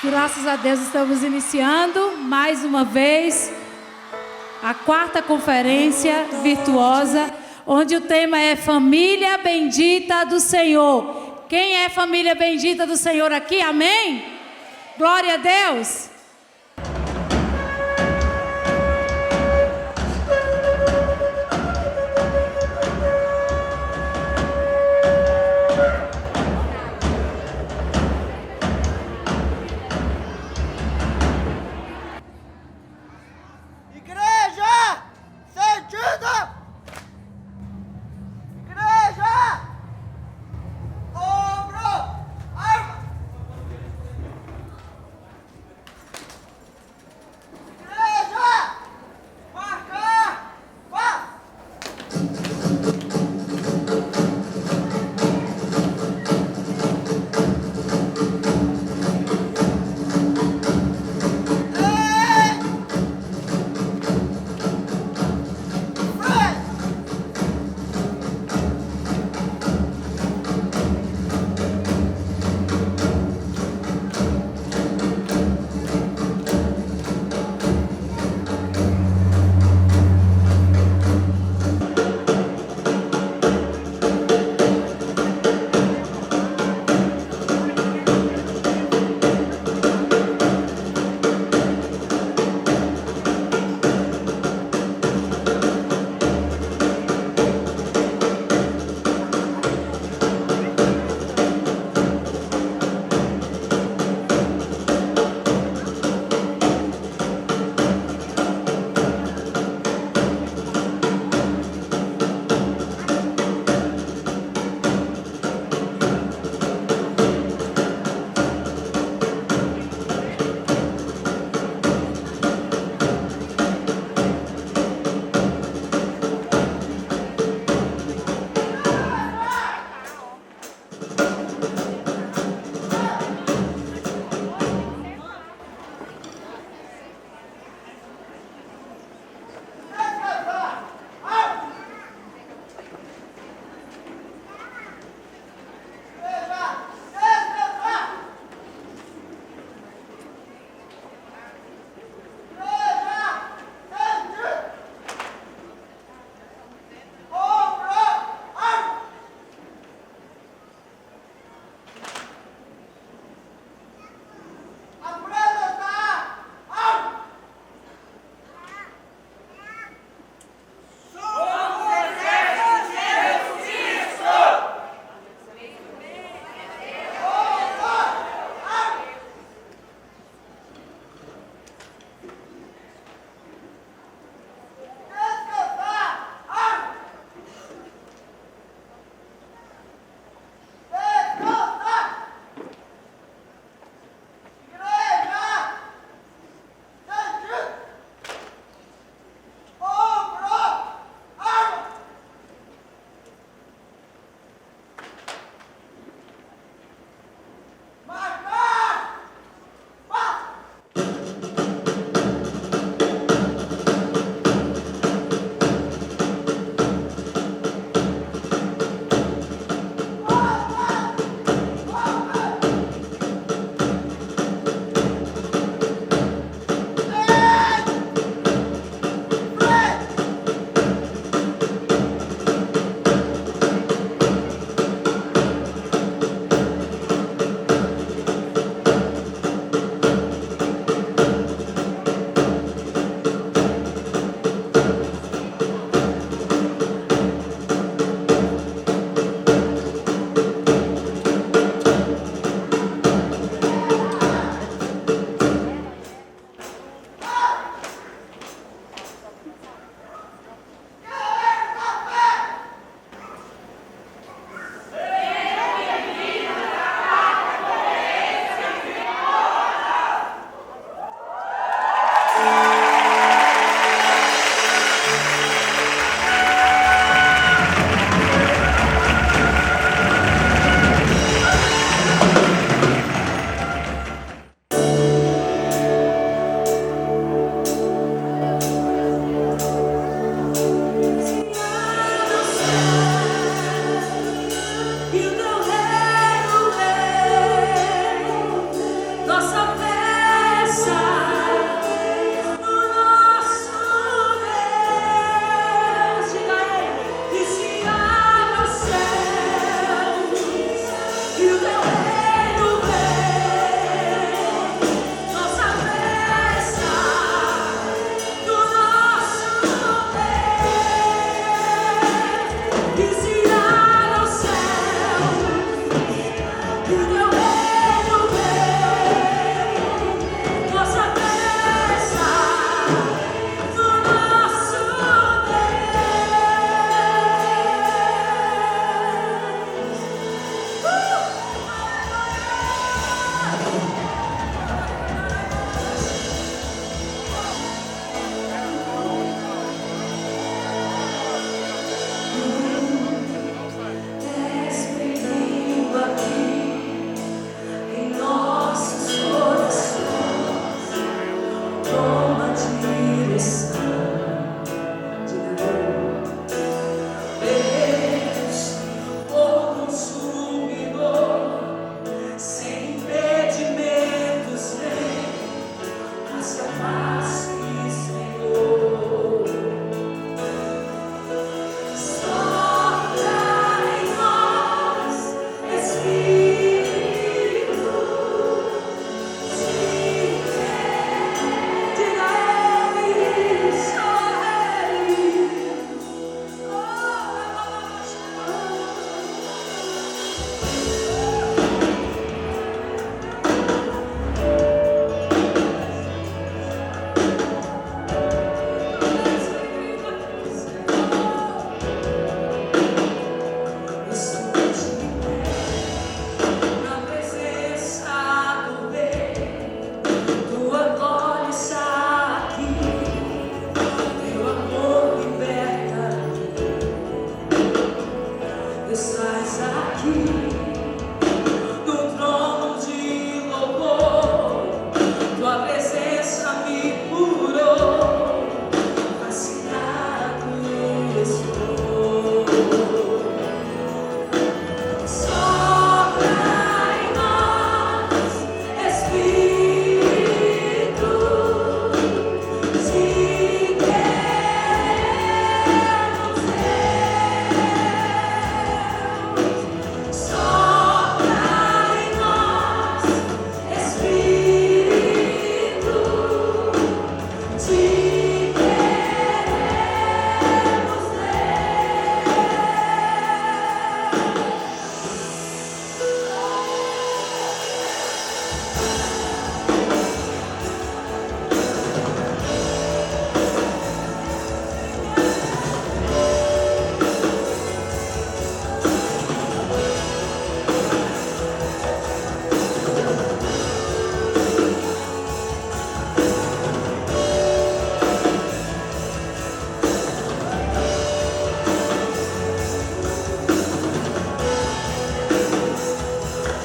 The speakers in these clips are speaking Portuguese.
Graças a Deus estamos iniciando mais uma vez a 4ª conferência virtuosa, onde o tema é Família Bendita do Senhor. Quem é família bendita do Senhor aqui? Amém? Glória a Deus!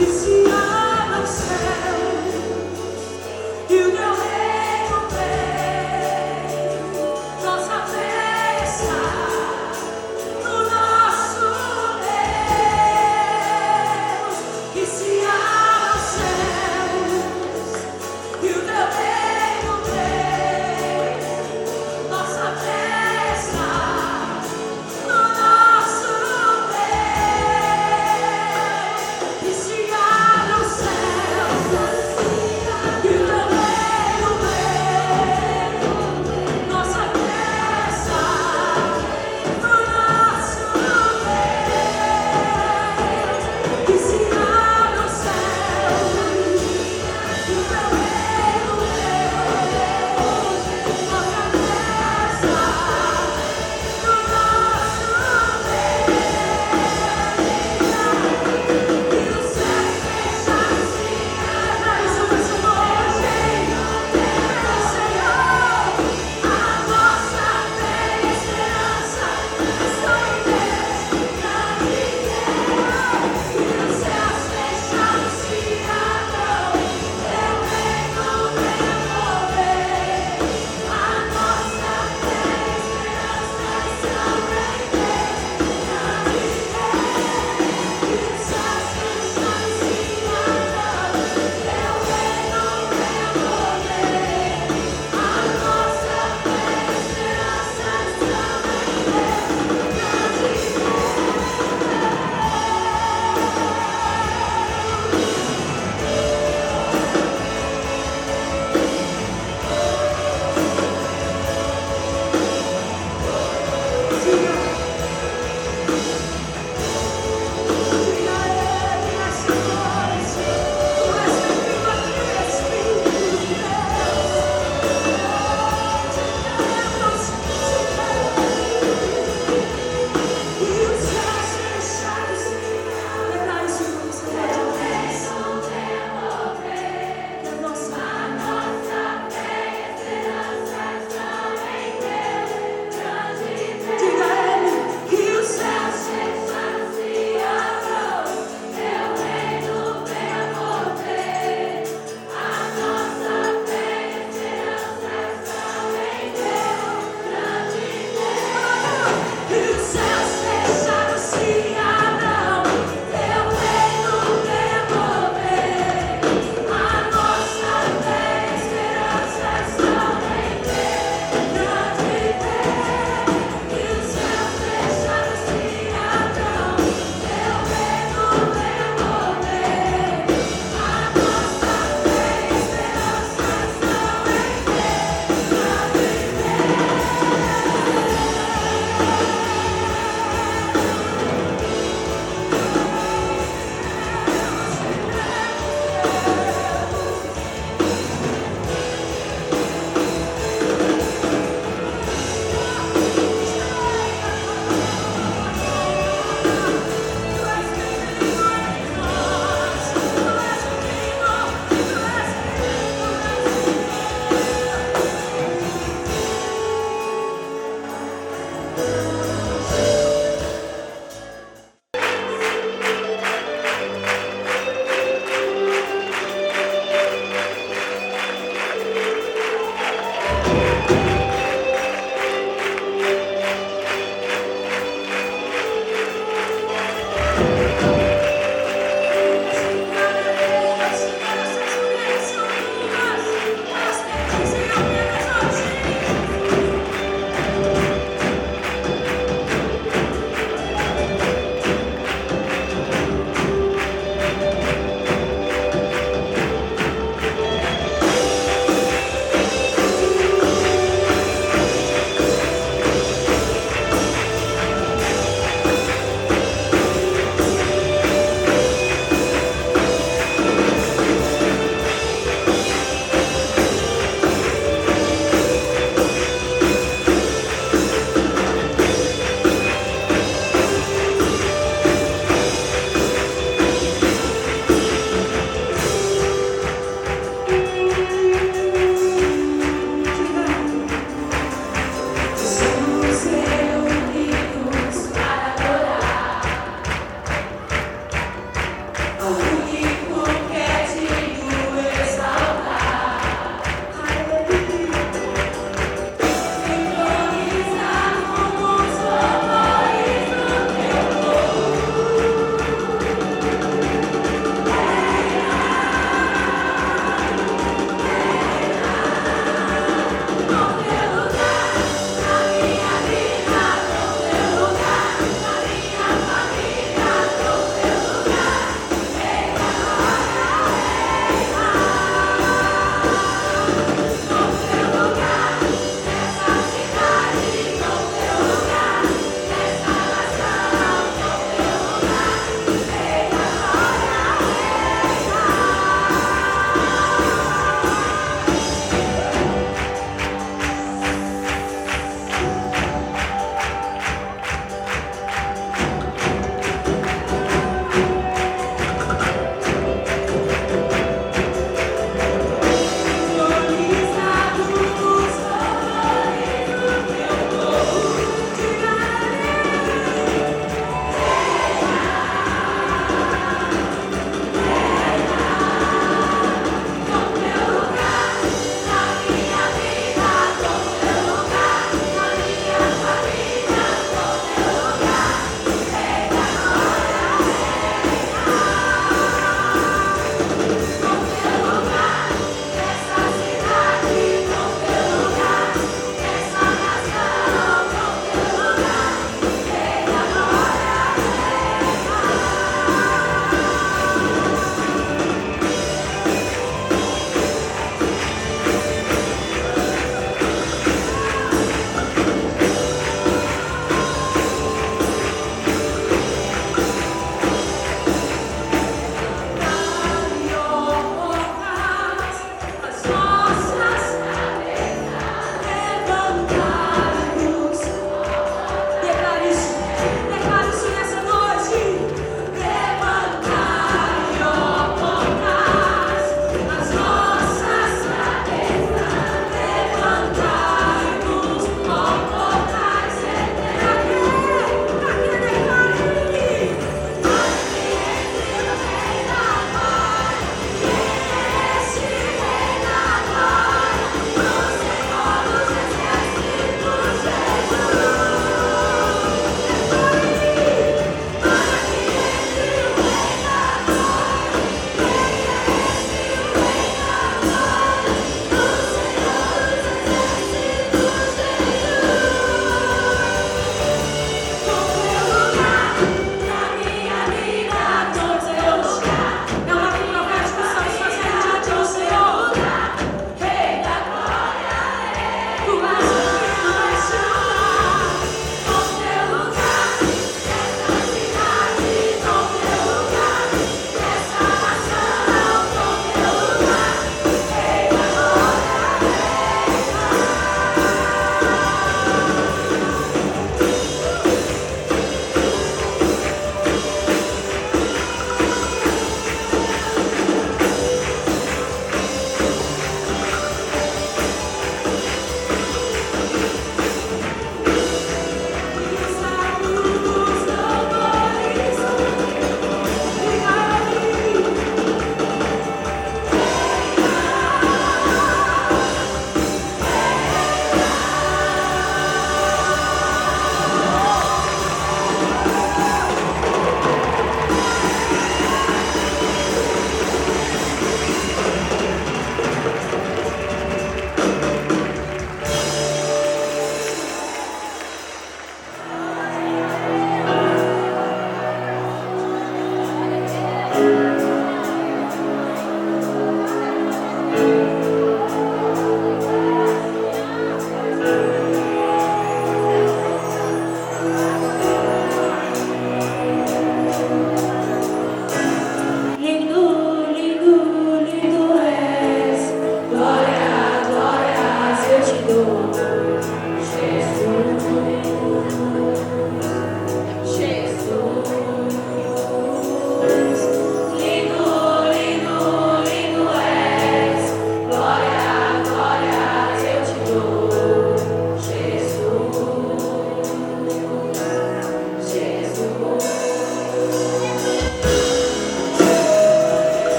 Que se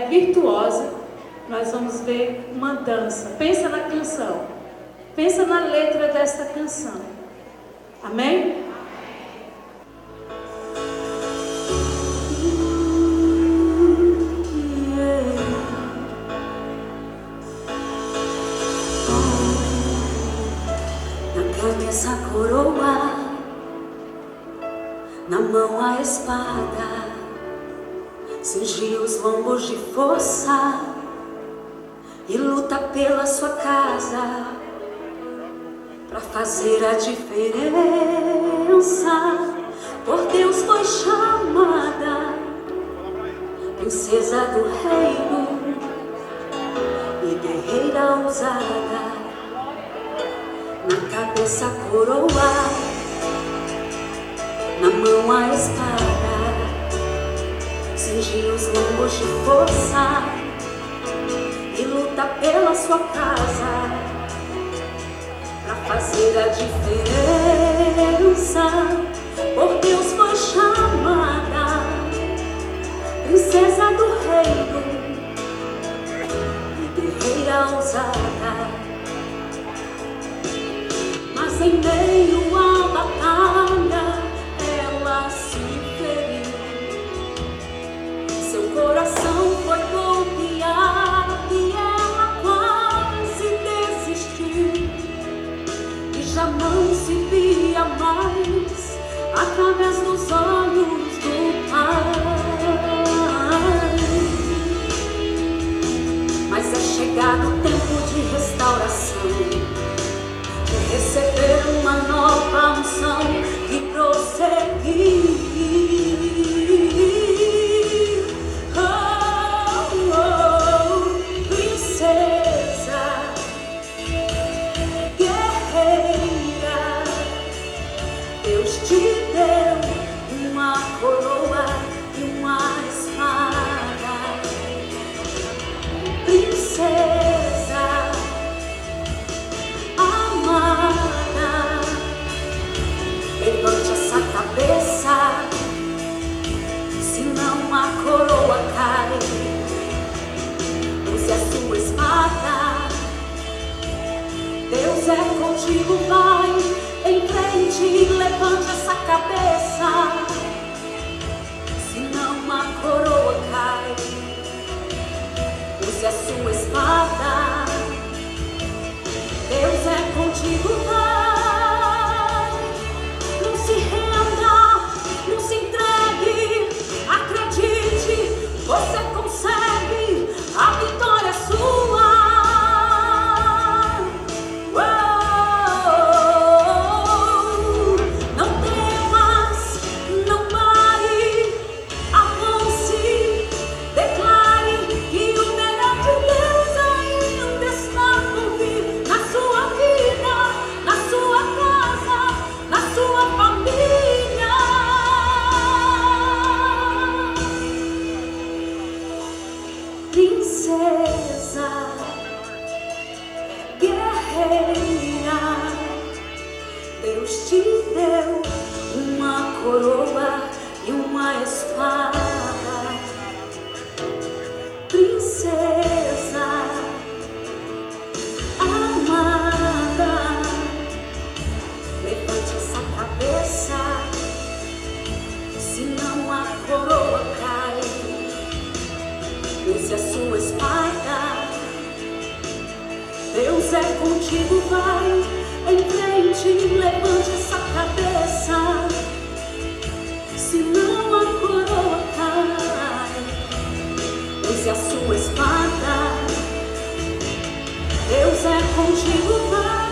virtuosa, nós vamos ver uma dança. Pensa na canção. Pensa na letra desta canção. Amém? Na cabeça a coroa, na mão a espada, cingiu os lombos de força e luta pela sua casa, pra fazer a diferença. Por Deus foi chamada princesa do reino e guerreira ousada. Na cabeça a coroa, na mão a espada, cingiu os lombos de força e luta pela sua casa, pra fazer a diferença. Por Deus foi chamada princesa do reino e guerreira ousada. Mas em meio à batalha ela se feriu, seu coração foi golpeado e ela quase desistiu, e já não se via mais através dos olhos do Pai. Mas é chegado o tempo de restauração, de receber uma nova unção e prosseguir. Oh, oh, princesa, guerreira, Deus te deu uma coroa e uma espada. Princesa amada, levante essa cabeça, senão a coroa cai. Use a sua espada, Deus é contigo, vai em frente, levante essa cabeça, senão a coroa cai. Use a sua espada, Deus é contigo, vai. Não se renda, não se entregue, acredite, você consegue, a vitória é sua. Não temas, não pare, avance, declare que o melhor de Deus ainda está por vir na sua vida, na sua casa, na sua família. Princesa, guerreira, Deus te deu uma coroa e uma espada. Princesa amada, levante essa cabeça, senão a coroa cai. Use a sua espada, Deus é contigo, vai em frente, levante essa cabeça, senão a coroa cai. Use a sua espada, Deus é contigo, vai.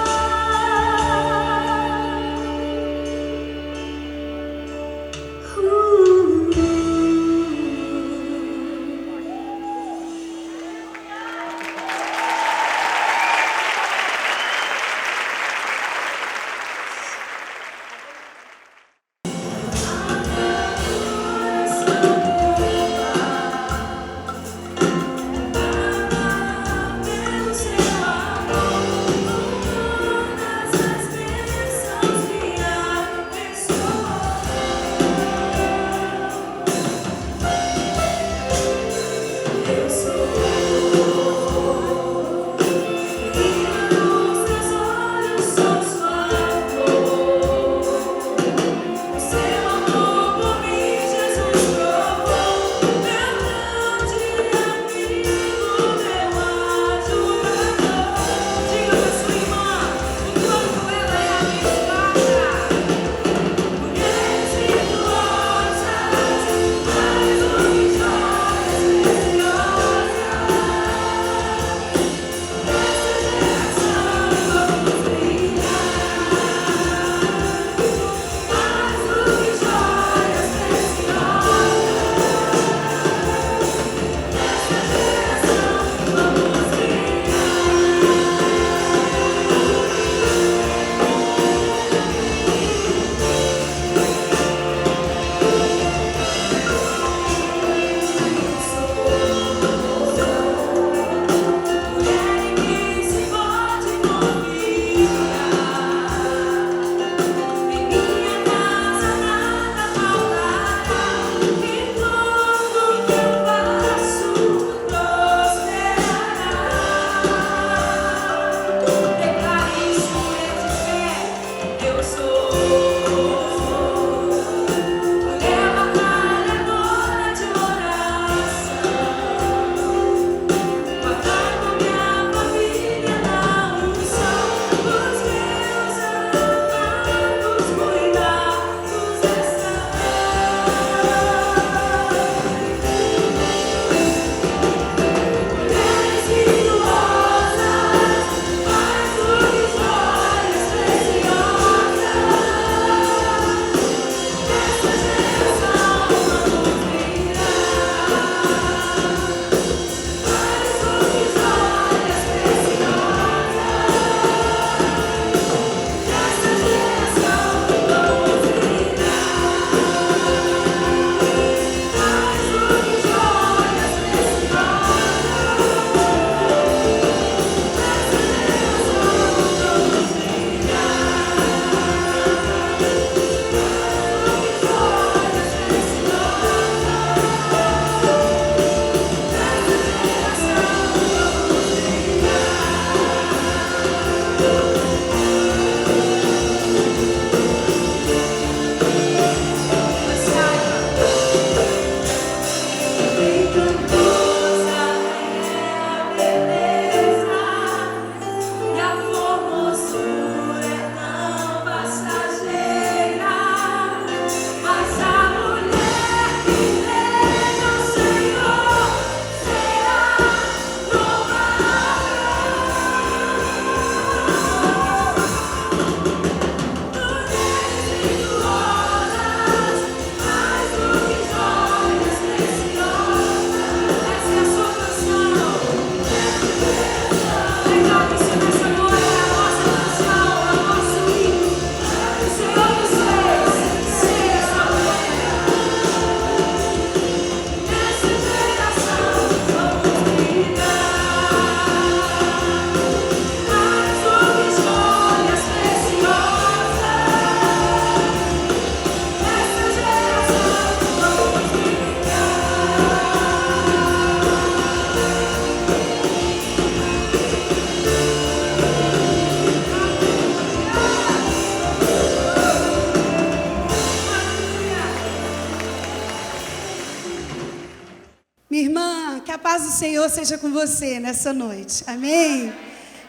Minha irmã, que a paz do Senhor seja com você nessa noite. Amém?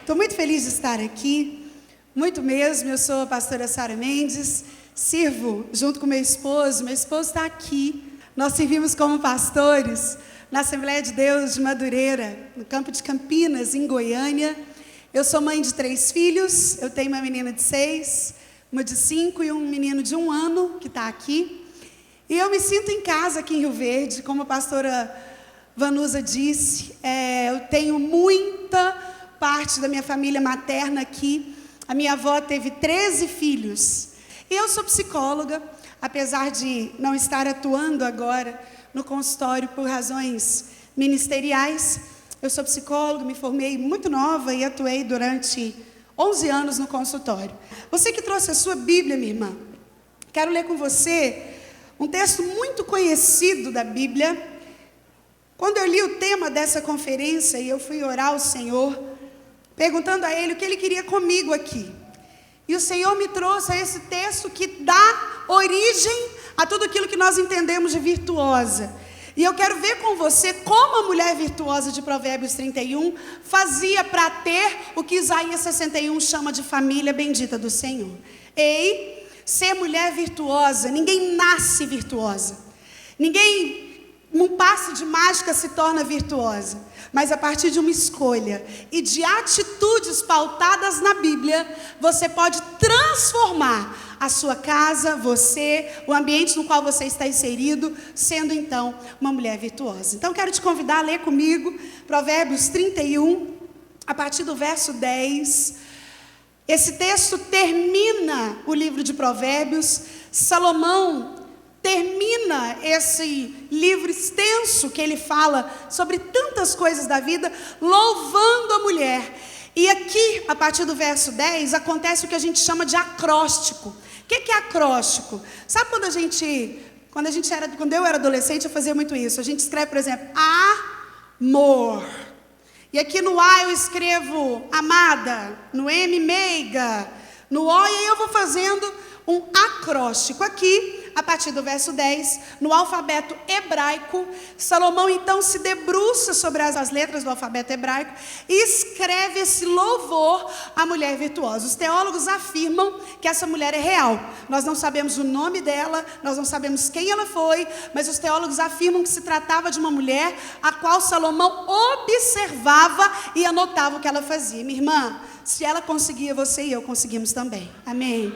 Estou muito feliz de estar aqui, muito mesmo. Eu sou a pastora Sara Mendes, sirvo junto com meu esposo está aqui. Nós servimos como pastores na Assembleia de Deus de Madureira, no campo de Campinas, em Goiânia. Eu sou mãe de 3 filhos, eu tenho uma menina de 6, uma de 5 e um menino de 1 ano que está aqui. E eu me sinto em casa aqui em Rio Verde, como a pastora Vanusa disse, eu tenho muita parte da minha família materna aqui. A minha avó teve 13 filhos. E eu sou psicóloga, apesar de não estar atuando agora no consultório por razões ministeriais. Eu sou psicóloga, me formei muito nova e atuei durante 11 anos no consultório. Você que trouxe a sua Bíblia, minha irmã, quero ler com você um texto muito conhecido da Bíblia. Quando eu li o tema dessa conferência e eu fui orar ao Senhor, perguntando a Ele o que Ele queria comigo aqui. E o Senhor me trouxe a esse texto que dá origem a tudo aquilo que nós entendemos de virtuosa. E eu quero ver com você como a mulher virtuosa de Provérbios 31 fazia para ter o que Isaías 61 chama de família bendita do Senhor. Ei, ser mulher virtuosa, ninguém nasce virtuosa. Num passe de mágica se torna virtuosa, mas a partir de uma escolha e de atitudes pautadas na Bíblia, você pode transformar a sua casa, você, o ambiente no qual você está inserido, sendo então uma mulher virtuosa. Então quero te convidar a ler comigo Provérbios 31, a partir do verso 10. Esse texto termina o livro de Provérbios. Salomão termina esse livro extenso que ele fala sobre tantas coisas da vida, louvando a mulher. E aqui, a partir do verso 10, acontece o que a gente chama de acróstico. O que é acróstico? Sabe quando eu era adolescente, eu fazia muito isso. A gente escreve, por exemplo, amor. E aqui no A eu escrevo amada, no M meiga, no O, e aí eu vou fazendo um acróstico aqui, a partir do verso 10, no alfabeto hebraico. Salomão então se debruça sobre as letras do alfabeto hebraico e escreve esse louvor à mulher virtuosa. Os teólogos afirmam que essa mulher é real. Nós não sabemos o nome dela, nós não sabemos quem ela foi, mas os teólogos afirmam que se tratava de uma mulher a qual Salomão observava e anotava o que ela fazia. Minha irmã, se ela conseguia, você e eu conseguimos também. Amém?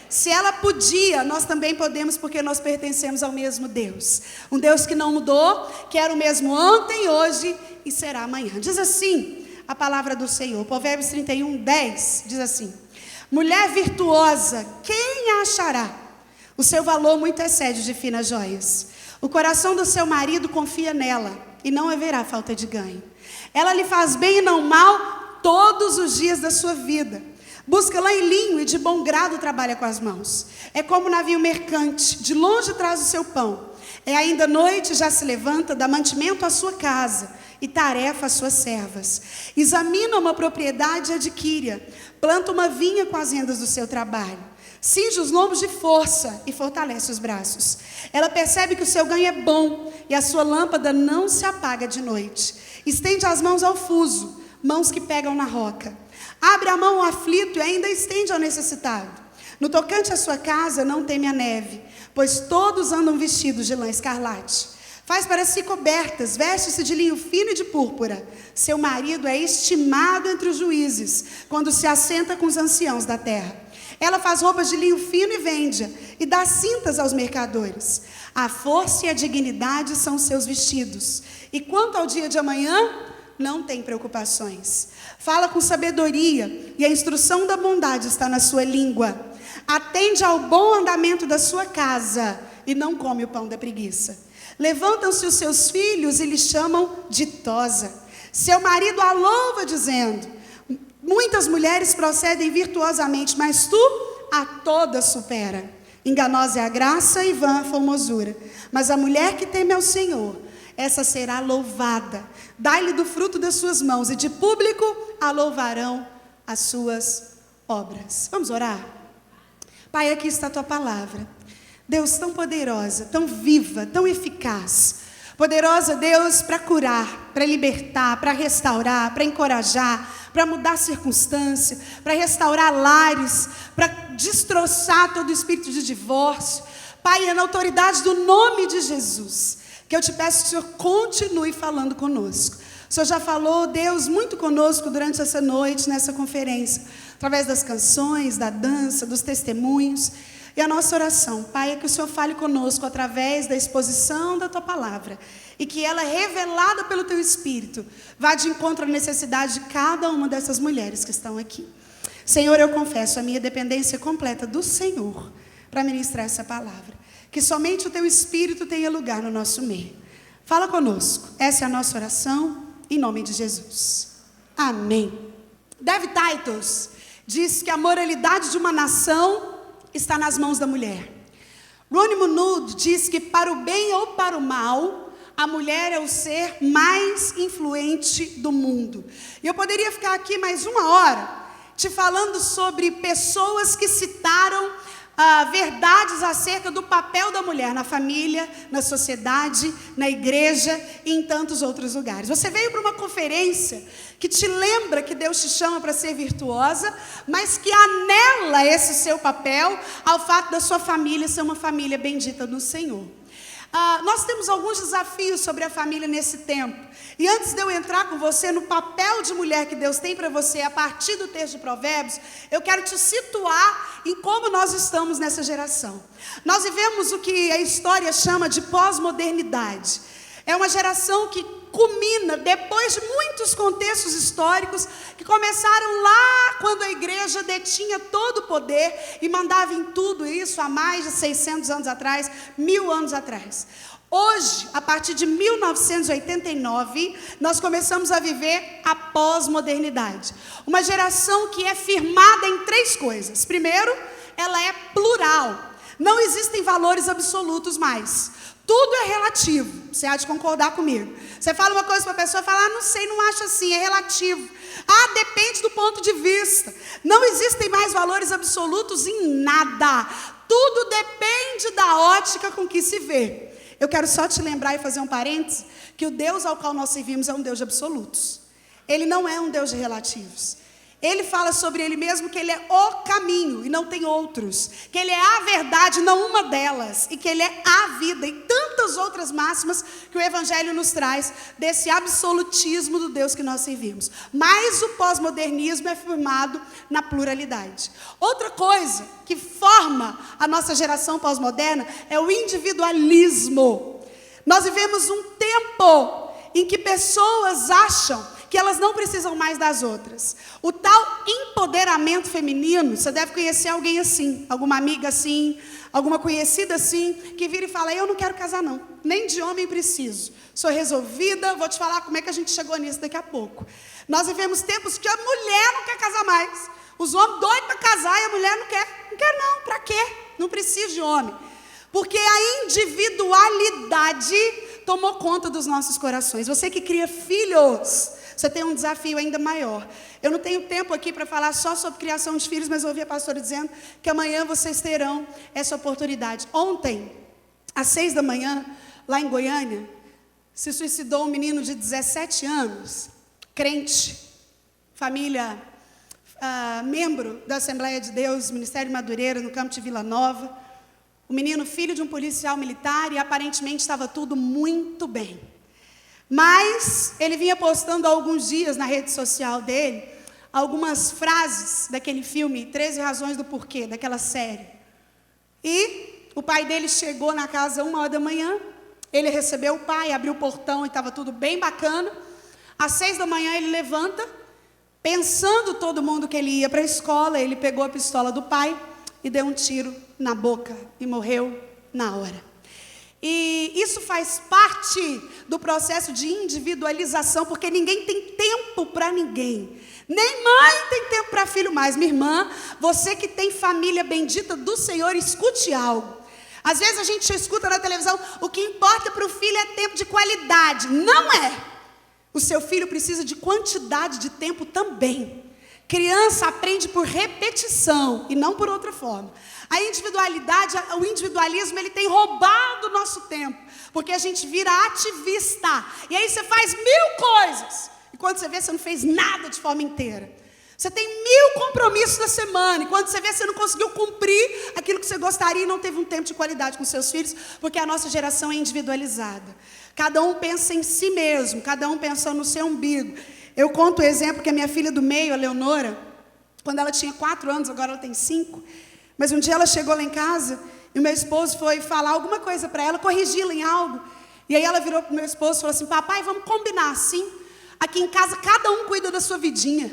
Se ela podia, nós também podemos, porque nós pertencemos ao mesmo Deus. Um Deus que não mudou, que era o mesmo ontem, hoje e será amanhã. Diz assim a palavra do Senhor, Provérbios 31, 10, diz assim: mulher virtuosa, quem a achará? O seu valor muito excede de finas joias. O coração do seu marido confia nela, e não haverá falta de ganho. Ela lhe faz bem e não mal todos os dias da sua vida. Busca lã e linho e de bom grado trabalha com as mãos. É como um navio mercante, de longe traz o seu pão. É ainda noite, já se levanta, dá mantimento à sua casa e tarefa às suas servas. Examina uma propriedade e adquire-a. Planta uma vinha com as rendas do seu trabalho. Cinge os lombos de força e fortalece os braços. Ela percebe que o seu ganho é bom e a sua lâmpada não se apaga de noite. Estende as mãos ao fuso, mãos que pegam na roca. Abre a mão ao aflito e ainda estende ao necessitado. No tocante à sua casa, não teme a neve, pois todos andam vestidos de lã escarlate. Faz para si cobertas, veste-se de linho fino e de púrpura. Seu marido é estimado entre os juízes, quando se assenta com os anciãos da terra. Ela faz roupas de linho fino e vende-a, e dá cintas aos mercadores. A força e a dignidade são seus vestidos. E quanto ao dia de amanhã, não tem preocupações. Fala com sabedoria, e a instrução da bondade está na sua língua. Atende ao bom andamento da sua casa, e não come o pão da preguiça. Levantam-se os seus filhos e lhe chamam ditosa. Seu marido a louva, dizendo: muitas mulheres procedem virtuosamente, mas tu a todas supera. Enganosa é a graça e vã a formosura. Mas a mulher que teme ao Senhor, essa será louvada. Dai-lhe do fruto das suas mãos, e de público a louvarão as suas obras. Vamos orar? Pai, aqui está a tua palavra. Deus, tão poderosa, tão viva, tão eficaz. Poderosa, Deus, para curar, para libertar, para restaurar, para encorajar, para mudar a circunstância, para restaurar lares, para destroçar todo o espírito de divórcio. Pai, é na autoridade do nome de Jesus que eu te peço que o Senhor continue falando conosco. O Senhor já falou, Deus, muito conosco durante essa noite, nessa conferência, através das canções, da dança, dos testemunhos. E a nossa oração, Pai, é que o Senhor fale conosco através da exposição da Tua Palavra, e que ela, revelada pelo Teu Espírito, vá de encontro à necessidade de cada uma dessas mulheres que estão aqui. Senhor, eu confesso a minha dependência completa do Senhor para ministrar essa palavra. Que somente o Teu Espírito tenha lugar no nosso meio. Fala conosco. Essa é a nossa oração, em nome de Jesus. Amém. David Titus diz que a moralidade de uma nação está nas mãos da mulher. Ronnie Munud diz que para o bem ou para o mal, a mulher é o ser mais influente do mundo. E eu poderia ficar aqui mais uma hora te falando sobre pessoas que citaram verdades acerca do papel da mulher na família, na sociedade, na igreja e em tantos outros lugares. Você veio para uma conferência que te lembra que Deus te chama para ser virtuosa, mas que anela esse seu papel ao fato da sua família ser uma família bendita no Senhor. Nós temos alguns desafios sobre a família nesse tempo. E antes de eu entrar com você no papel de mulher que Deus tem para você, a partir do texto de Provérbios, eu quero te situar em como nós estamos nessa geração. Nós vivemos o que a história chama de pós-modernidade. É uma geração que culmina depois de muitos contextos históricos que começaram lá quando a igreja detinha todo o poder e mandava em tudo isso há mais de 600 anos atrás, 1000 anos atrás. Hoje, a partir de 1989, nós começamos a viver a pós-modernidade. Uma geração que é firmada em 3 coisas. Primeiro, ela é plural. Não existem valores absolutos mais. Tudo é relativo. Você há de concordar comigo. Você fala uma coisa para a pessoa e fala, não sei, não acho assim, é relativo. Depende do ponto de vista. Não existem mais valores absolutos em nada. Tudo depende da ótica com que se vê. Eu quero só te lembrar e fazer um parênteses, que o Deus ao qual nós servimos é um Deus de absolutos. Ele não é um Deus de relativos. Ele fala sobre ele mesmo que ele é o caminho e não tem outros, que ele é a verdade, não uma delas, e que ele é a vida, e tantas outras máximas que o Evangelho nos traz desse absolutismo do Deus que nós servimos. Mas o pós-modernismo é firmado na pluralidade. Outra coisa que forma a nossa geração pós-moderna é o individualismo. Nós vivemos um tempo em que pessoas acham que elas não precisam mais das outras. O tal empoderamento feminino, você deve conhecer alguém assim, alguma amiga assim, alguma conhecida assim, que vira e fala, eu não quero casar não, nem de homem preciso, sou resolvida, vou te falar como é que a gente chegou nisso daqui a pouco. Nós vivemos tempos que a mulher não quer casar mais, os homens doidos para casar e a mulher não quer não, para quê? Não precisa de homem. Porque a individualidade tomou conta dos nossos corações. Você que cria filhos, você tem um desafio ainda maior. Eu não tenho tempo aqui para falar só sobre criação de filhos, mas eu ouvi a pastora dizendo que amanhã vocês terão essa oportunidade. Ontem, às 6 da manhã, lá em Goiânia, se suicidou um menino de 17 anos, crente, família, membro da Assembleia de Deus, Ministério de Madureira, no campo de Vila Nova. O menino, filho de um policial militar, e aparentemente estava tudo muito bem. Mas ele vinha postando há alguns dias na rede social dele algumas frases daquele filme 13 Razões do Porquê, daquela série. E o pai dele chegou na casa 1h da manhã, ele recebeu o pai, abriu o portão e estava tudo bem bacana. Às 6 da manhã ele levanta, pensando todo mundo que ele ia para a escola, ele pegou a pistola do pai e deu um tiro na boca e morreu na hora. E isso faz parte do processo de individualização, porque ninguém tem tempo para ninguém. Nem mãe tem tempo para filho mais. Minha irmã, você que tem família bendita do Senhor, escute algo. Às vezes a gente escuta na televisão, o que importa para o filho é tempo de qualidade. Não é. O seu filho precisa de quantidade de tempo também. Criança aprende por repetição e não por outra forma. A individualidade, o individualismo, ele tem roubado o nosso tempo, porque a gente vira ativista, e aí você faz 1000 coisas, e quando você vê, você não fez nada de forma inteira. Você tem 1000 compromissos na semana, e quando você vê, você não conseguiu cumprir aquilo que você gostaria e não teve um tempo de qualidade com seus filhos, porque a nossa geração é individualizada. Cada um pensa em si mesmo, cada um pensa no seu umbigo. Eu conto o exemplo que a minha filha do meio, a Leonora, quando ela tinha 4 anos, agora ela tem 5, mas um dia ela chegou lá em casa e o meu esposo foi falar alguma coisa para ela, corrigi-la em algo. E aí ela virou para o meu esposo e falou assim, papai, vamos combinar assim, aqui em casa cada um cuida da sua vidinha.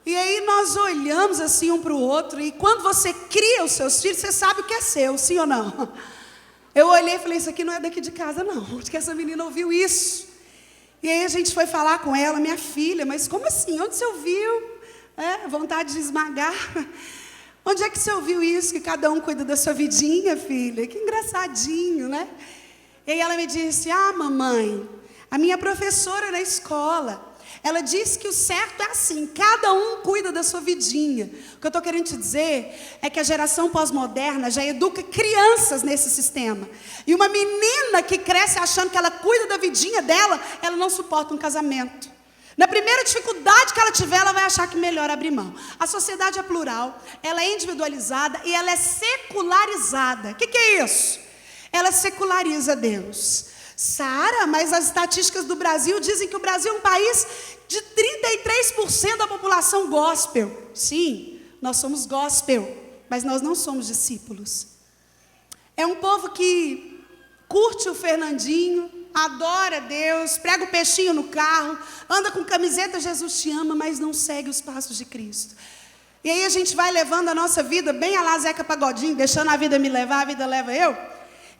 E aí nós olhamos assim um para o outro, e quando você cria os seus filhos, você sabe o que é seu, sim ou não? Eu olhei e falei, isso aqui não é daqui de casa não, onde que essa menina ouviu isso? E aí a gente foi falar com ela, minha filha, mas como assim? Onde você ouviu? Vontade de esmagar. Onde é que você ouviu isso? Que cada um cuida da sua vidinha, filha? Que engraçadinho, né? E aí ela me disse, mamãe, a minha professora na escola, ela disse que o certo é assim, cada um cuida da sua vidinha. O que eu estou querendo te dizer é que a geração pós-moderna já educa crianças nesse sistema. E uma menina que cresce achando que ela cuida da vidinha dela, ela não suporta um casamento. Na primeira dificuldade que ela tiver, ela vai achar que melhor abrir mão. A sociedade é plural, ela é individualizada e ela é secularizada. O que é isso? Ela seculariza Deus. Sara, mas as estatísticas do Brasil dizem que o Brasil é um país de 33% da população gospel. Sim, nós somos gospel, mas nós não somos discípulos. É um povo que curte o Fernandinho, adora Deus, prega o peixinho no carro, anda com camiseta Jesus te ama, mas não segue os passos de Cristo. E aí a gente vai levando a nossa vida bem a lá Zeca Pagodinho, deixando a vida me levar, a vida leva eu.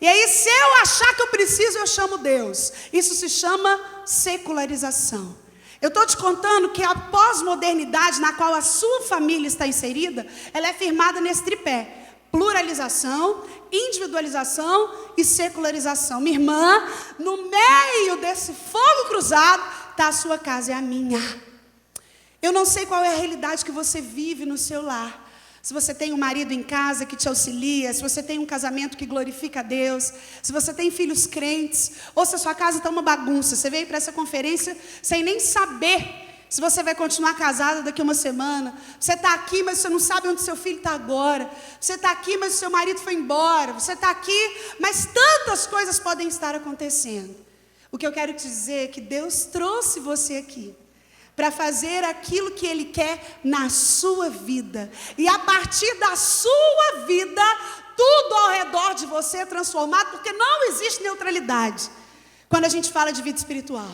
E aí se eu achar que eu preciso, eu chamo Deus. Isso se chama secularização. Eu estou te contando que a pós-modernidade na qual a sua família está inserida, ela é firmada nesse tripé. pluralização, individualização e secularização. Minha irmã, no meio desse fogo cruzado, está a sua casa, é a minha. Eu não sei qual é a realidade que você vive no seu lar. Se você tem um marido em casa que te auxilia, se você tem um casamento que glorifica a Deus, se você tem filhos crentes, ou se a sua casa está uma bagunça. Você veio para essa conferência sem nem saber se você vai continuar casada daqui a uma semana. Você está aqui, mas você não sabe onde seu filho está agora. Você está aqui, mas o seu marido foi embora. Você está aqui, mas tantas coisas podem estar acontecendo. O que eu quero te dizer é que Deus trouxe você aqui para fazer aquilo que Ele quer na sua vida. E a partir da sua vida, tudo ao redor de você é transformado, porque não existe neutralidade quando a gente fala de vida espiritual.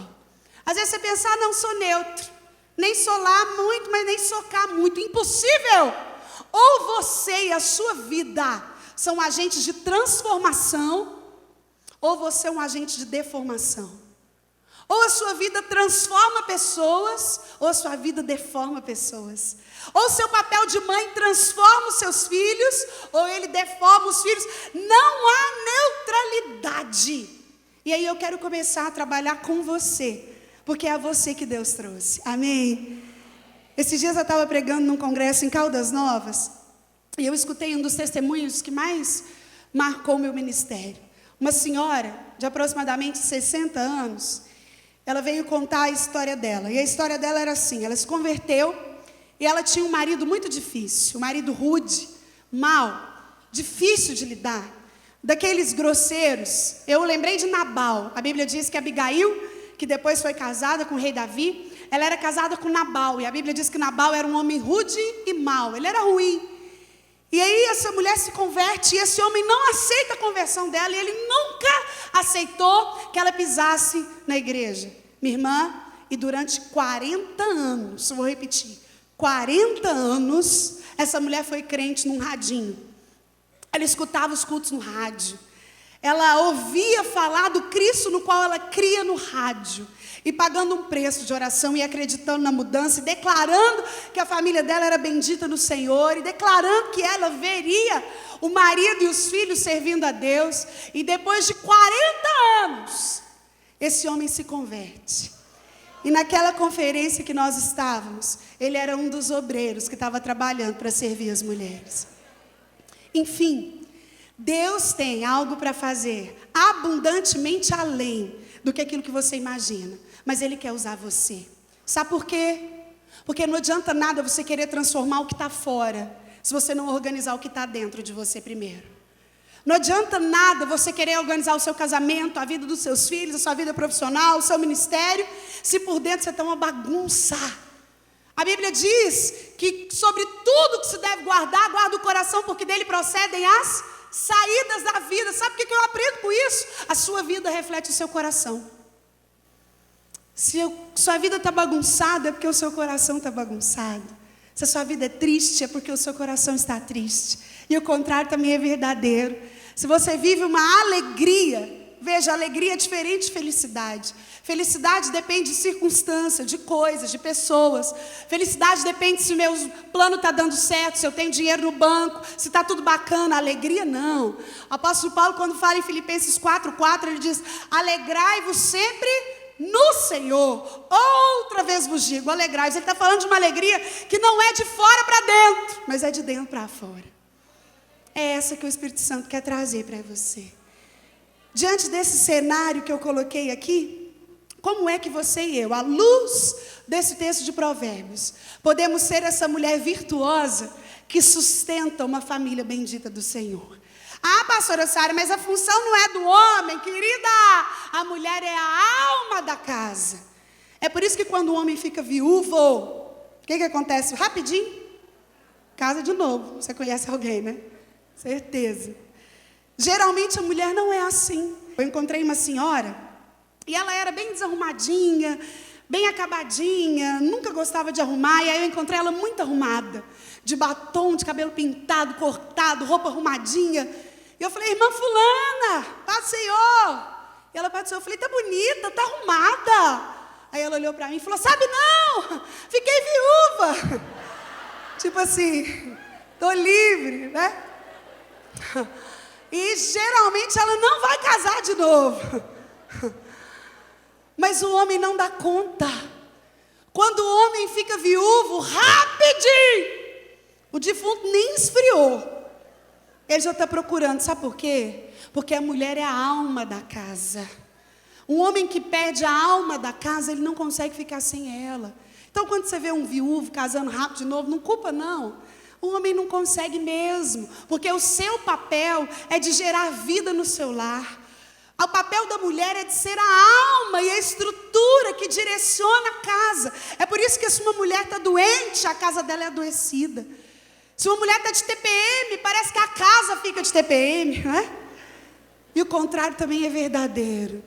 Às vezes você pensa, não sou neutro, nem sou lá muito, mas nem sou cá muito. Impossível! Ou você e a sua vida são agentes de transformação, ou você é um agente de deformação. Ou a sua vida transforma pessoas, ou a sua vida deforma pessoas. Ou seu papel de mãe transforma os seus filhos, ou ele deforma os filhos. Não há neutralidade. E aí eu quero começar a trabalhar com você, porque é a você que Deus trouxe. Amém? Esses dias eu estava pregando num congresso em Caldas Novas, e eu escutei um dos testemunhos que mais marcou o meu ministério. Uma senhora de aproximadamente 60 anos, ela veio contar a história dela. E a história dela era assim, ela se converteu e ela tinha um marido muito difícil, um marido rude, mau, difícil de lidar, daqueles grosseiros. Eu lembrei de Nabal. A Bíblia diz que Abigail, que depois foi casada com o rei Davi, ela era casada com Nabal. E a Bíblia diz que Nabal era um homem rude e mau, ele era ruim. E aí essa mulher se converte e esse homem não aceita a conversão dela, e ele nunca aceitou que ela pisasse na igreja. Minha irmã, e durante 40 anos, eu vou repetir, 40 anos, essa mulher foi crente num radinho. Ela escutava os cultos no rádio. Ela ouvia falar do Cristo no qual ela cria no rádio. E pagando um preço de oração e acreditando na mudança, e declarando que a família dela era bendita no Senhor, e declarando que ela veria o marido e os filhos servindo a Deus. E depois de 40 anos, esse homem se converte. E naquela conferência que nós estávamos, ele era um dos obreiros que estava trabalhando para servir as mulheres. Enfim, Deus tem algo para fazer abundantemente além do que aquilo que você imagina. Mas Ele quer usar você. Sabe por quê? Porque não adianta nada você querer transformar o que está fora, se você não organizar o que está dentro de você primeiro. Não adianta nada você querer organizar o seu casamento, a vida dos seus filhos, a sua vida profissional, o seu ministério, se por dentro você está uma bagunça. A Bíblia diz que sobre tudo que se deve guardar, guarda o coração, porque dele procedem as saídas da vida. Sabe o que eu aprendo com isso? A sua vida reflete o seu coração. Se sua vida está bagunçada, é porque o seu coração está bagunçado. Se a sua vida é triste, é porque o seu coração está triste. E o contrário também é verdadeiro. Se você vive uma alegria, veja, alegria é diferente de felicidade. Felicidade depende de circunstância, de coisas, de pessoas. Felicidade depende se o meu plano está dando certo, se eu tenho dinheiro no banco, se está tudo bacana. Alegria não. O apóstolo Paulo, quando fala em Filipenses 4:4, ele diz: alegrai-vos sempre no Senhor. Outra vez vos digo, alegrai-vos. Ele está falando de uma alegria que não é de fora para dentro, mas é de dentro para fora. É essa que o Espírito Santo quer trazer para você. Diante desse cenário que eu coloquei aqui, como é que você e eu, à luz desse texto de Provérbios, podemos ser essa mulher virtuosa que sustenta uma família bendita do Senhor? Ah, pastora Sara, mas a função não é do homem, querida. A mulher é a alma da casa. É por isso que quando o homem fica viúvo, o que acontece? Rapidinho, casa de novo. Você conhece alguém, né? Certeza. Geralmente a mulher não é assim. Eu encontrei uma senhora e ela era bem desarrumadinha, bem acabadinha, nunca gostava de arrumar. E aí eu encontrei ela muito arrumada, de batom, de cabelo pintado, cortado, roupa arrumadinha. E eu falei: irmã fulana, paz do Senhor. E ela passou, eu falei: tá bonita, tá arrumada. Aí ela olhou para mim e falou: sabe não, fiquei viúva. Tipo assim, tô livre, né? E geralmente ela não vai casar de novo. Mas o homem não dá conta. Quando o homem fica viúvo, rapidinho, o defunto nem esfriou, ele já está procurando. Sabe por quê? Porque a mulher é a alma da casa. Um homem que perde a alma da casa, ele não consegue ficar sem ela. Então quando você vê um viúvo casando rápido de novo, não culpa não. O homem não consegue mesmo, porque o seu papel é de gerar vida no seu lar. O papel da mulher é de ser a alma e a estrutura que direciona a casa. É por isso que se uma mulher está doente, a casa dela é adoecida. Se uma mulher está de TPM, parece que a casa fica de TPM, né? E o contrário também é verdadeiro.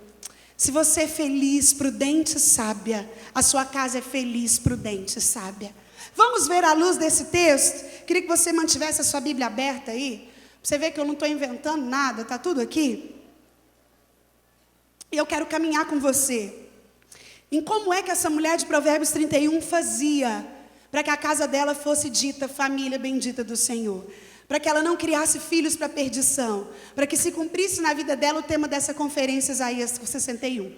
Se você é feliz, prudente e sábia, a sua casa é feliz, prudente e sábia. Vamos ver à luz desse texto? Queria que você mantivesse a sua Bíblia aberta aí. Pra você ver que eu não estou inventando nada, está tudo aqui. E eu quero caminhar com você em como é que essa mulher de Provérbios 31 fazia para que a casa dela fosse dita família bendita do Senhor, para que ela não criasse filhos para perdição, para que se cumprisse na vida dela o tema dessa conferência, Isaías 61.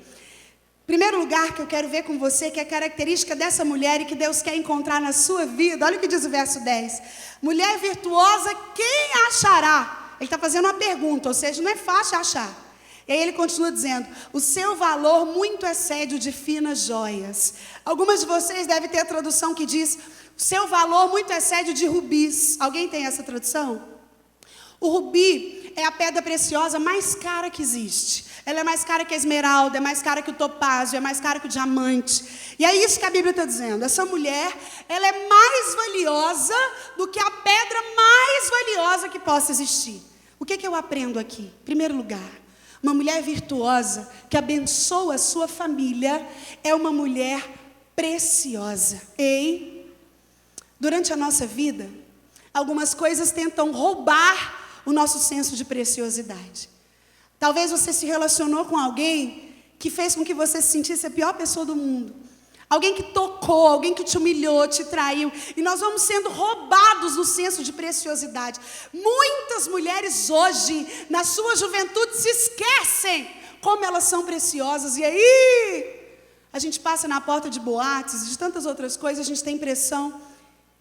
Primeiro lugar que eu quero ver com você, que é a característica dessa mulher e que Deus quer encontrar na sua vida, olha o que diz o verso 10. Mulher virtuosa, quem achará? Ele está fazendo uma pergunta, ou seja, não é fácil achar. E aí ele continua dizendo, o seu valor muito excede o de finas joias. Algumas de vocês devem ter a tradução que diz, o seu valor muito excede o de rubis. Alguém tem essa tradução? O rubi é a pedra preciosa mais cara que existe. Ela é mais cara que a esmeralda, é mais cara que o topázio, é mais cara que o diamante. E é isso que a Bíblia está dizendo. Essa mulher, ela é mais valiosa do que a pedra mais valiosa que possa existir. O que eu aprendo aqui? Em primeiro lugar, uma mulher virtuosa que abençoa a sua família é uma mulher preciosa. Ei, durante a nossa vida, algumas coisas tentam roubar o nosso senso de preciosidade. Talvez você se relacionou com alguém que fez com que você se sentisse a pior pessoa do mundo. Alguém que tocou, alguém que te humilhou, te traiu. E nós vamos sendo roubados no senso de preciosidade. Muitas mulheres hoje, na sua juventude, se esquecem como elas são preciosas. E aí, a gente passa na porta de boates, de tantas outras coisas, a gente tem a impressão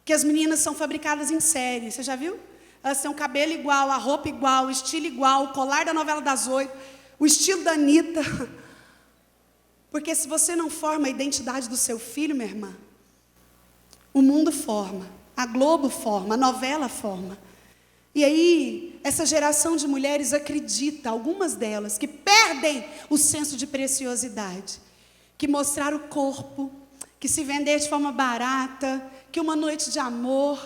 que as meninas são fabricadas em série. Você já viu? Elas têm o cabelo igual, a roupa igual, o estilo igual, o colar da novela das 8, o estilo da Anitta. Porque se você não forma a identidade do seu filho, minha irmã, o mundo forma, a Globo forma, a novela forma. E aí, essa geração de mulheres acredita, algumas delas, que perdem o senso de preciosidade, que mostrar o corpo, que se vender de forma barata, que uma noite de amor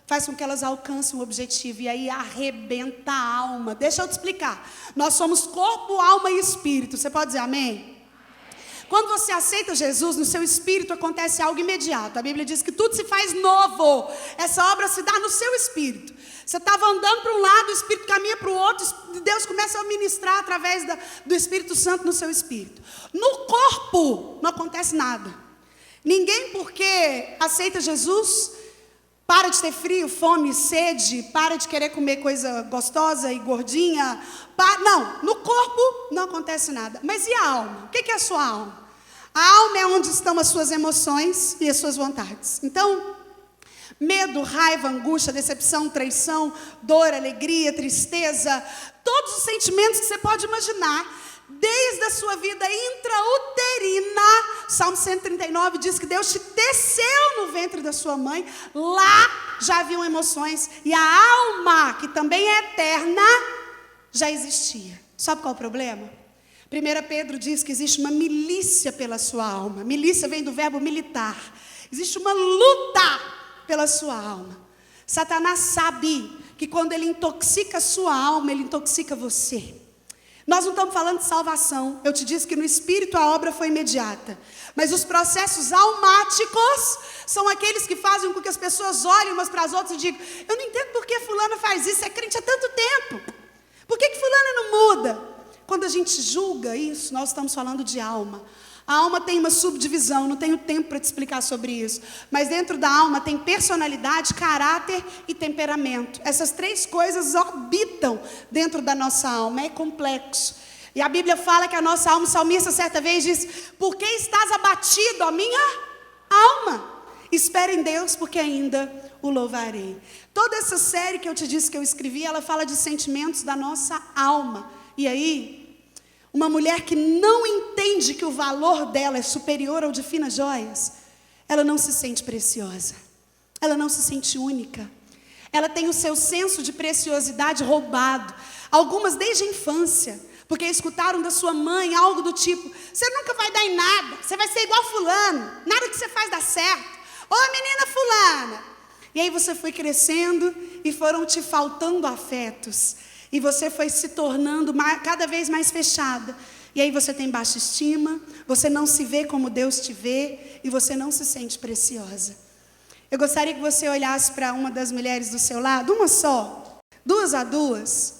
faz com que elas alcancem um objetivo e aí arrebenta a alma. Deixa eu te explicar. Nós somos corpo, alma e espírito. Você pode dizer amém? Quando você aceita Jesus, no seu espírito acontece algo imediato. A Bíblia diz que tudo se faz novo. Essa obra se dá no seu espírito. Você estava andando para um lado, o Espírito caminha para o outro, Deus começa a ministrar através do Espírito Santo no seu espírito. No corpo não acontece nada. Ninguém, porque aceita Jesus, para de ter frio, fome, sede, para de querer comer coisa gostosa e gordinha. Não, no corpo não acontece nada. Mas e a alma? O que é a sua alma? A alma é onde estão as suas emoções e as suas vontades. Então, medo, raiva, angústia, decepção, traição, dor, alegria, tristeza, todos os sentimentos que você pode imaginar, desde a sua vida intrauterina, Salmo 139 diz que Deus te teceu no ventre da sua mãe, lá já haviam emoções, e a alma, que também é eterna, já existia. Sabe qual é o problema? 1 Pedro diz que existe uma milícia pela sua alma. Milícia vem do verbo militar. Existe uma luta pela sua alma. Satanás sabe que quando ele intoxica a sua alma, ele intoxica você. Nós não estamos falando de salvação. Eu te disse que no Espírito a obra foi imediata. Mas os processos almáticos são aqueles que fazem com que as pessoas olhem umas para as outras e digam: eu não entendo por que fulana faz isso, é crente há tanto tempo. Por que fulana não muda? Quando a gente julga isso, nós estamos falando de alma. A alma tem uma subdivisão, não tenho tempo para te explicar sobre isso. Mas dentro da alma tem personalidade, caráter e temperamento. Essas 3 coisas orbitam dentro da nossa alma, é complexo. E a Bíblia fala que a nossa alma, o salmista certa vez diz: por que estás abatido, ó minha alma? Espera em Deus, porque ainda o louvarei. Toda essa série que eu te disse que eu escrevi, ela fala de sentimentos da nossa alma. E aí, uma mulher que não entende que o valor dela é superior ao de finas joias, ela não se sente preciosa, ela não se sente única, ela tem o seu senso de preciosidade roubado, algumas desde a infância, porque escutaram da sua mãe algo do tipo: você nunca vai dar em nada, você vai ser igual fulano, nada que você faz dá certo, ô menina fulana. E aí você foi crescendo e foram te faltando afetos, e você foi se tornando cada vez mais fechada. E aí você tem baixa estima, você não se vê como Deus te vê, e você não se sente preciosa. Eu gostaria que você olhasse para uma das mulheres do seu lado, uma só, 2 a 2.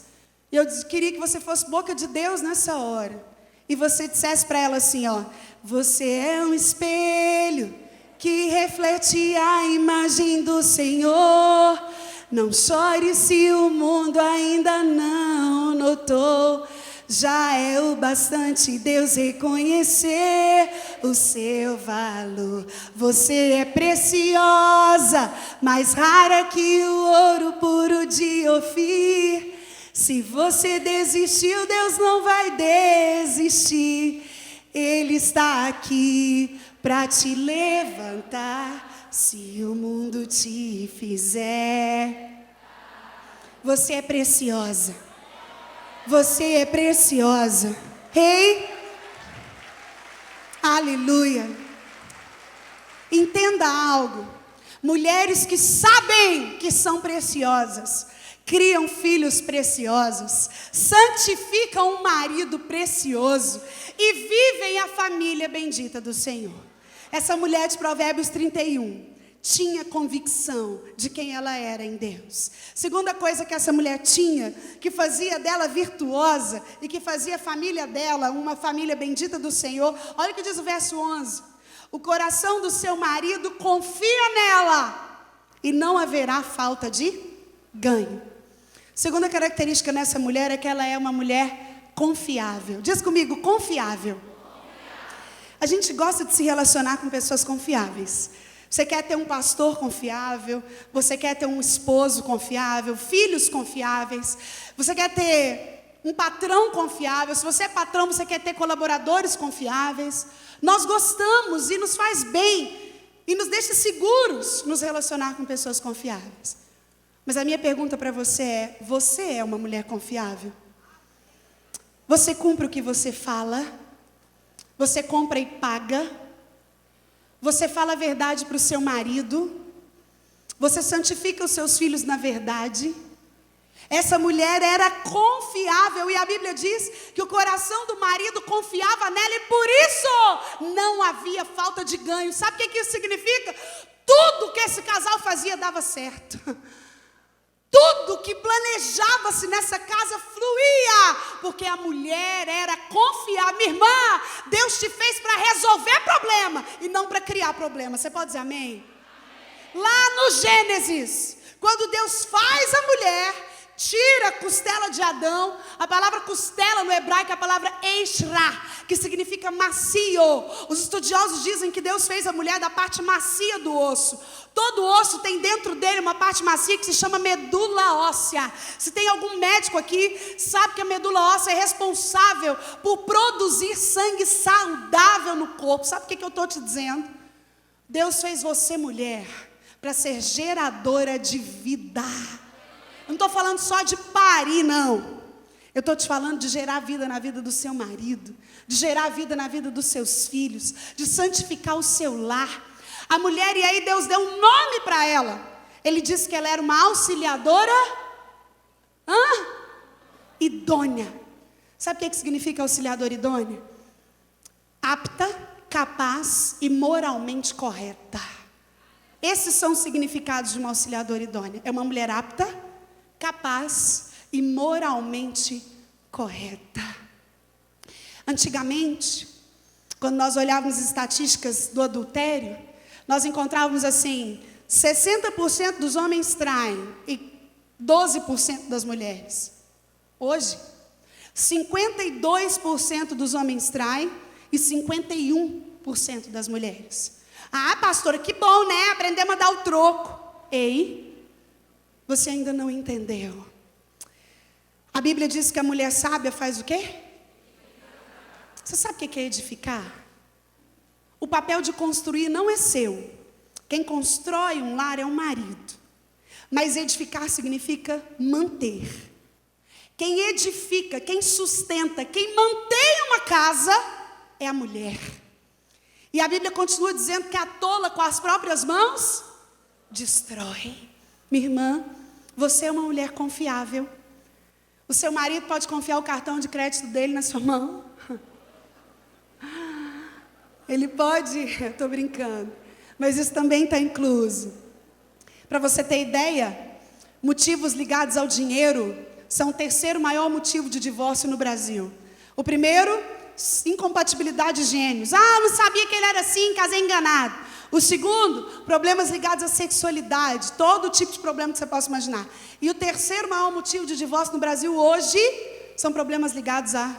E eu queria que você fosse boca de Deus nessa hora. E você dissesse para ela assim, ó: você é um espelho que reflete a imagem do Senhor. Não chore se o mundo ainda não notou. Já é o bastante Deus reconhecer o seu valor. Você é preciosa, mais rara que o ouro puro de Ofir. Se você desistiu, Deus não vai desistir. Ele está aqui para te levantar, se o mundo te fizer. Você é preciosa. Você é preciosa. Ei! Aleluia! Entenda algo. Mulheres que sabem que são preciosas, criam filhos preciosos, santificam um marido precioso e vivem a família bendita do Senhor. Essa mulher de Provérbios 31 tinha convicção de quem ela era em Deus. Segunda coisa que essa mulher tinha, que fazia dela virtuosa e que fazia a família dela uma família bendita do Senhor. Olha o que diz o verso 11: o coração do seu marido confia nela e não haverá falta de ganho. Segunda característica nessa mulher é que ela é uma mulher confiável. Diz comigo, confiável. A gente gosta de se relacionar com pessoas confiáveis. Você quer ter um pastor confiável, você quer ter um esposo confiável, filhos confiáveis, você quer ter um patrão confiável. Se você é patrão, você quer ter colaboradores confiáveis. Nós gostamos e nos faz bem e nos deixa seguros nos relacionar com pessoas confiáveis. Mas a minha pergunta para você é uma mulher confiável? Você cumpre o que você fala? Você compra e paga? Você fala a verdade para o seu marido? Você santifica os seus filhos na verdade? Essa mulher era confiável e a Bíblia diz que o coração do marido confiava nela e por isso não havia falta de ganho. Sabe o que isso significa? Tudo que esse casal fazia dava certo. Tudo que planejava-se nessa casa fluía, porque a mulher era confiável. Minha irmã, Deus te fez para resolver problema e não para criar problema. Você pode dizer amém? Lá no Gênesis, quando Deus faz a mulher, tira a costela de Adão. A palavra costela no hebraico é a palavra eishra, que significa macio. Os estudiosos dizem que Deus fez a mulher da parte macia do osso. Todo osso tem dentro dele uma parte macia que se chama medula óssea. Se tem algum médico aqui, sabe que a medula óssea é responsável por produzir sangue saudável no corpo. Sabe o que eu estou te dizendo? Deus fez você mulher para ser geradora de vida. Eu não estou falando só de parir, não. Eu estou te falando de gerar vida na vida do seu marido, de gerar vida na vida dos seus filhos, de santificar o seu lar. A mulher, e aí Deus deu um nome para ela. Ele disse que ela era uma auxiliadora idônea. Sabe o que significa auxiliadora idônea? Apta, capaz e moralmente correta. Esses são os significados de uma auxiliadora idônea. É uma mulher apta, capaz e moralmente correta. Antigamente, quando nós olhávamos as estatísticas do adultério, nós encontrávamos assim, 60% dos homens traem e 12% das mulheres. Hoje, 52% dos homens traem e 51% das mulheres. Ah, pastora, que bom, né? Aprendemos a dar o troco. Ei, você ainda não entendeu. A Bíblia diz que a mulher sábia faz o quê? Você sabe o que é edificar? O papel de construir não é seu. Quem constrói um lar é o marido. Mas edificar significa manter. Quem edifica, quem sustenta, quem mantém uma casa é a mulher. E a Bíblia continua dizendo que a tola com as próprias mãos destrói. Minha irmã, você é uma mulher confiável. O seu marido pode confiar o cartão de crédito dele na sua mão. Ele pode, eu estou brincando, mas isso também está incluso. Para você ter ideia, motivos ligados ao dinheiro são o terceiro maior motivo de divórcio no Brasil. O primeiro, incompatibilidade de gênios. Ah, não sabia que ele era assim, casei enganado. O segundo, problemas ligados à sexualidade, todo tipo de problema que você possa imaginar. E o terceiro maior motivo de divórcio no Brasil hoje são problemas ligados a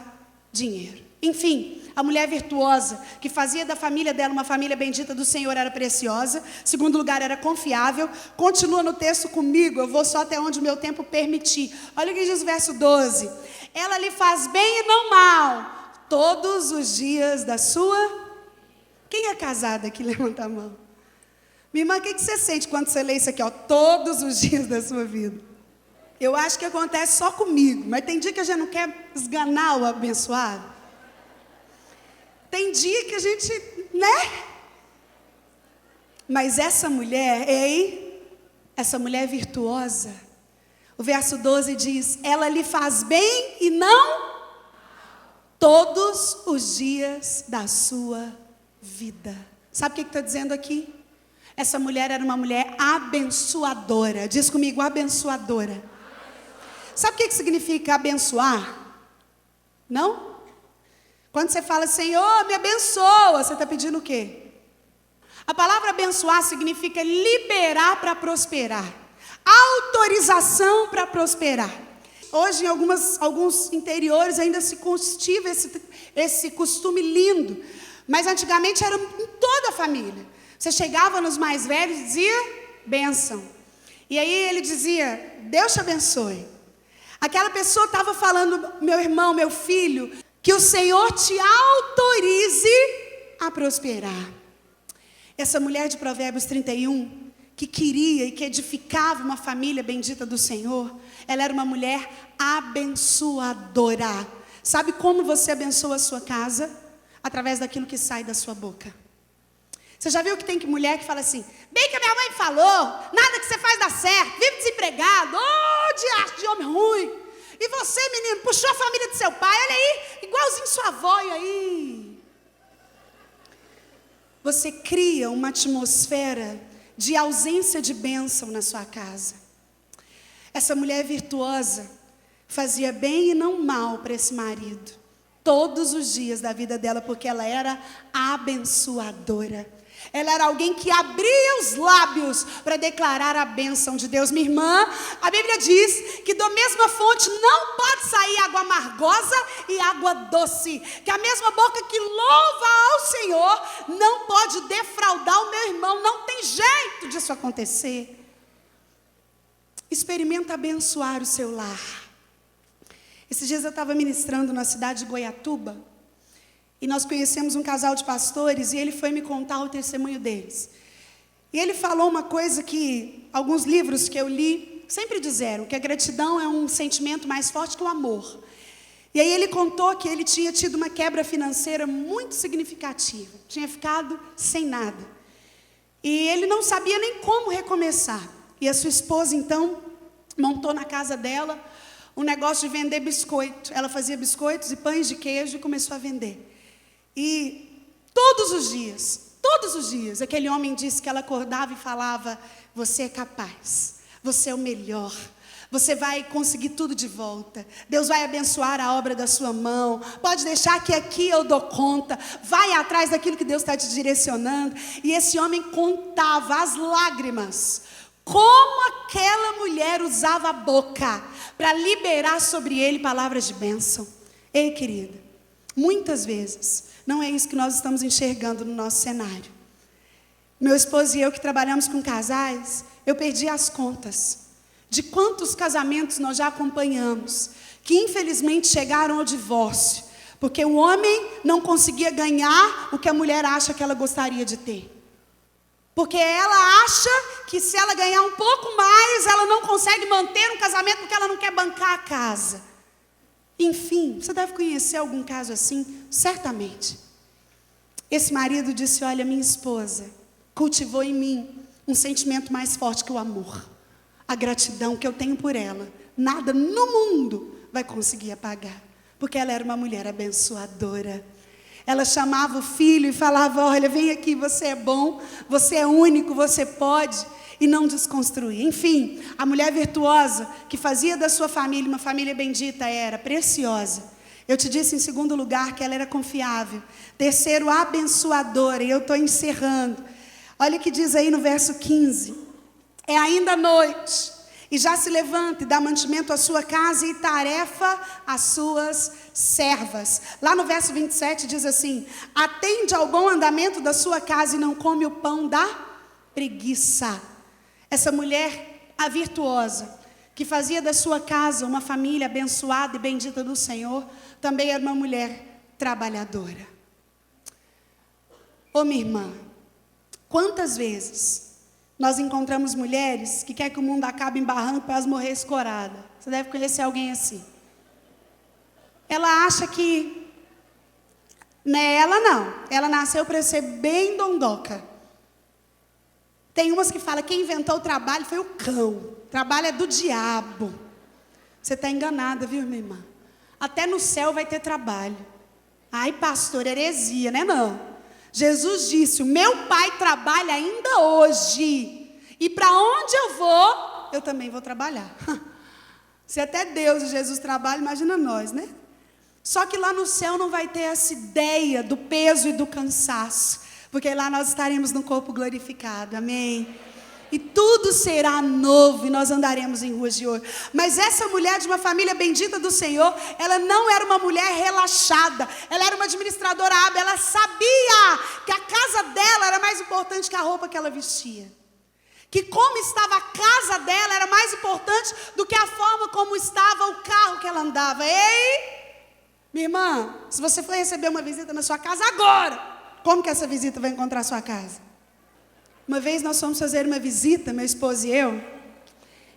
dinheiro. Enfim, a mulher virtuosa, que fazia da família dela uma família bendita do Senhor, era preciosa. Segundo lugar, era confiável. Continua no texto comigo, eu vou só até onde o meu tempo permitir. Olha o que diz o verso 12. Ela lhe faz bem e não mal, todos os dias da sua... Quem é casada aqui? Levanta a mão. Minha irmã, o que você sente quando você lê isso aqui? Ó, todos os dias da sua vida. Eu acho que acontece só comigo, mas tem dia que a gente não quer esganar o abençoado. Tem dia que a gente, né? Mas essa mulher, essa mulher virtuosa, o verso 12 diz, ela lhe faz bem e não todos os dias da sua vida. Sabe o que está dizendo aqui? Essa mulher era uma mulher abençoadora. Diz comigo, abençoadora. Sabe o que significa abençoar? Não? Quando você fala, Senhor, me abençoa, você está pedindo o quê? A palavra abençoar significa liberar para prosperar. Autorização para prosperar. Hoje, em alguns interiores, ainda se cultiva esse costume lindo. Mas antigamente era em toda a família. Você chegava nos mais velhos e dizia, bênção. E aí ele dizia, Deus te abençoe. Aquela pessoa estava falando, meu irmão, meu filho, que o Senhor te autorize a prosperar. Essa mulher de Provérbios 31, que queria e que edificava uma família bendita do Senhor, ela era uma mulher abençoadora. Sabe como você abençoa a sua casa? Através daquilo que sai da sua boca. Você já viu que tem mulher que fala assim, bem que a minha mãe falou, nada que você faz dá certo, vive desempregado, diacho de homem ruim. E você, menino, puxou a família do seu pai, olha aí, igualzinho sua avó, e aí? Você cria uma atmosfera de ausência de bênção na sua casa. Essa mulher virtuosa fazia bem e não mal para esse marido, todos os dias da vida dela, porque ela era abençoadora. Ela era alguém que abria os lábios para declarar a bênção de Deus. Minha irmã, a Bíblia diz que da mesma fonte não pode sair água amargosa e água doce. Que a mesma boca que louva ao Senhor não pode defraudar o meu irmão. Não tem jeito disso acontecer. Experimenta abençoar o seu lar. Esses dias eu estava ministrando na cidade de Goiatuba. E nós conhecemos um casal de pastores e ele foi me contar o testemunho deles. E ele falou uma coisa que alguns livros que eu li sempre disseram, que a gratidão é um sentimento mais forte que o amor. E aí ele contou que ele tinha tido uma quebra financeira muito significativa. Tinha ficado sem nada. E ele não sabia nem como recomeçar. E a sua esposa, então, montou na casa dela um negócio de vender biscoito. Ela fazia biscoitos e pães de queijo e começou a vender. E todos os dias, aquele homem disse que ela acordava e falava, você é capaz, você é o melhor, Você vai conseguir tudo de volta. Deus vai abençoar a obra da sua mão. Pode deixar que aqui eu dou conta. Vai atrás daquilo que Deus está te direcionando. E esse homem contava as lágrimas. Como aquela mulher usava a boca para liberar sobre ele palavras de bênção. Ei, querida, muitas vezes não é isso que nós estamos enxergando no nosso cenário. Meu esposo e eu que trabalhamos com casais, eu perdi as contas de quantos casamentos nós já acompanhamos, que infelizmente chegaram ao divórcio, porque o homem não conseguia ganhar o que a mulher acha que ela gostaria de ter. Porque ela acha que se ela ganhar um pouco mais, ela não consegue manter um casamento porque ela não quer bancar a casa. Enfim, você deve conhecer algum caso assim, certamente. Esse marido disse, olha, minha esposa cultivou em mim um sentimento mais forte que o amor. A gratidão que eu tenho por ela, nada no mundo vai conseguir apagar. Porque ela era uma mulher abençoadora. Ela chamava o filho e falava, olha, vem aqui, você é bom, você é único, você pode, e não desconstruir. Enfim, a mulher virtuosa que fazia da sua família uma família bendita era preciosa. Eu te disse em segundo lugar que ela era confiável. Terceiro, abençoadora, e eu estou encerrando. Olha o que diz aí no verso 15. É ainda noite, e já se levanta e dá mantimento à sua casa e tarefa às suas servas. Lá no verso 27 diz assim, atende ao bom andamento da sua casa e não come o pão da preguiça. Essa mulher, a virtuosa, que fazia da sua casa uma família abençoada e bendita do Senhor, também era uma mulher trabalhadora. Ô minha irmã, quantas vezes nós encontramos mulheres que querem que o mundo acabe em barranco para elas morrer escorada? Você deve conhecer alguém assim. Ela acha que... Não é ela não. Ela nasceu para ser bem dondoca. Tem umas que falam que quem inventou o trabalho foi o cão. O trabalho é do diabo. Você está enganada, viu, minha irmã? Até no céu vai ter trabalho. Ai, pastor, heresia, né não? Jesus disse, o meu pai trabalha ainda hoje. E para onde eu vou, eu também vou trabalhar. Se até Deus e Jesus trabalham, imagina nós, né? Só que lá no céu não vai ter essa ideia do peso e do cansaço. Porque lá nós estaremos no corpo glorificado, amém? E tudo será novo e nós andaremos em ruas de ouro. Mas essa mulher de uma família bendita do Senhor, ela não era uma mulher relaxada. Ela era uma administradora hábil. Ela sabia que a casa dela era mais importante que a roupa que ela vestia. Que como estava a casa dela era mais importante do que a forma como estava o carro que ela andava. Ei, minha irmã, se você for receber uma visita na sua casa agora, como que essa visita vai encontrar a sua casa? Uma vez nós fomos fazer uma visita, meu esposo e eu.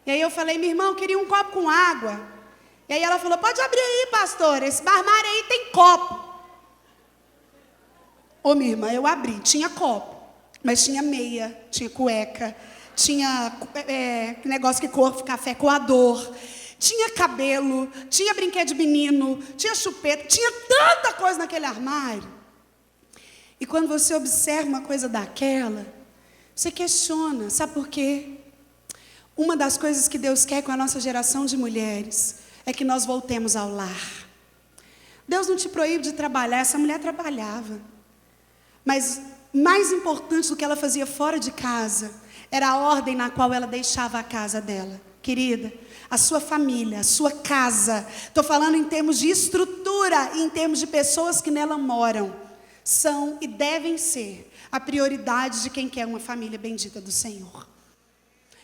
E aí eu falei, minha irmã, eu queria um copo com água. E aí ela falou, pode abrir aí, pastor, esse armário aí tem copo. Ô, minha irmã, eu abri, tinha copo. Mas tinha meia, tinha cueca, tinha negócio que coa café coador. Tinha cabelo, tinha brinquedo de menino, tinha chupeta, tinha tanta coisa naquele armário. E quando você observa uma coisa daquela, você questiona, sabe por quê? Uma das coisas que Deus quer com a nossa geração de mulheres é que nós voltemos ao lar. Deus não te proíbe de trabalhar, essa mulher trabalhava. Mas mais importante do que ela fazia fora de casa, era a ordem na qual ela deixava a casa dela. Querida, a sua família, a sua casa, estou falando em termos de estrutura e em termos de pessoas que nela moram, são e devem ser a prioridade de quem quer uma família bendita do Senhor.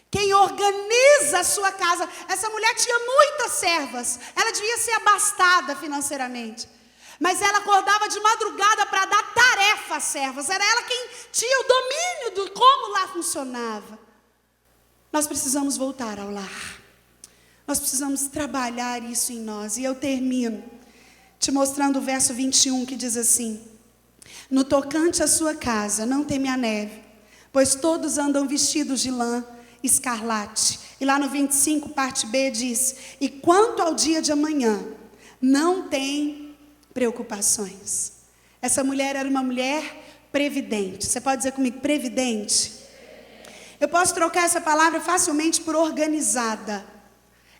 Quem organiza a sua casa, essa mulher tinha muitas servas, ela devia ser abastada financeiramente, mas ela acordava de madrugada para dar tarefa às servas, era ela quem tinha o domínio de como lá funcionava. Nós precisamos voltar ao lar, nós precisamos trabalhar isso em nós, e eu termino te mostrando o verso 21 que diz assim: no tocante à sua casa, não teme a neve, pois todos andam vestidos de lã escarlate. E lá no 25, parte B, diz: e quanto ao dia de amanhã, não tem preocupações. Essa mulher era uma mulher previdente. Você pode dizer comigo, previdente? Eu posso trocar essa palavra facilmente por organizada.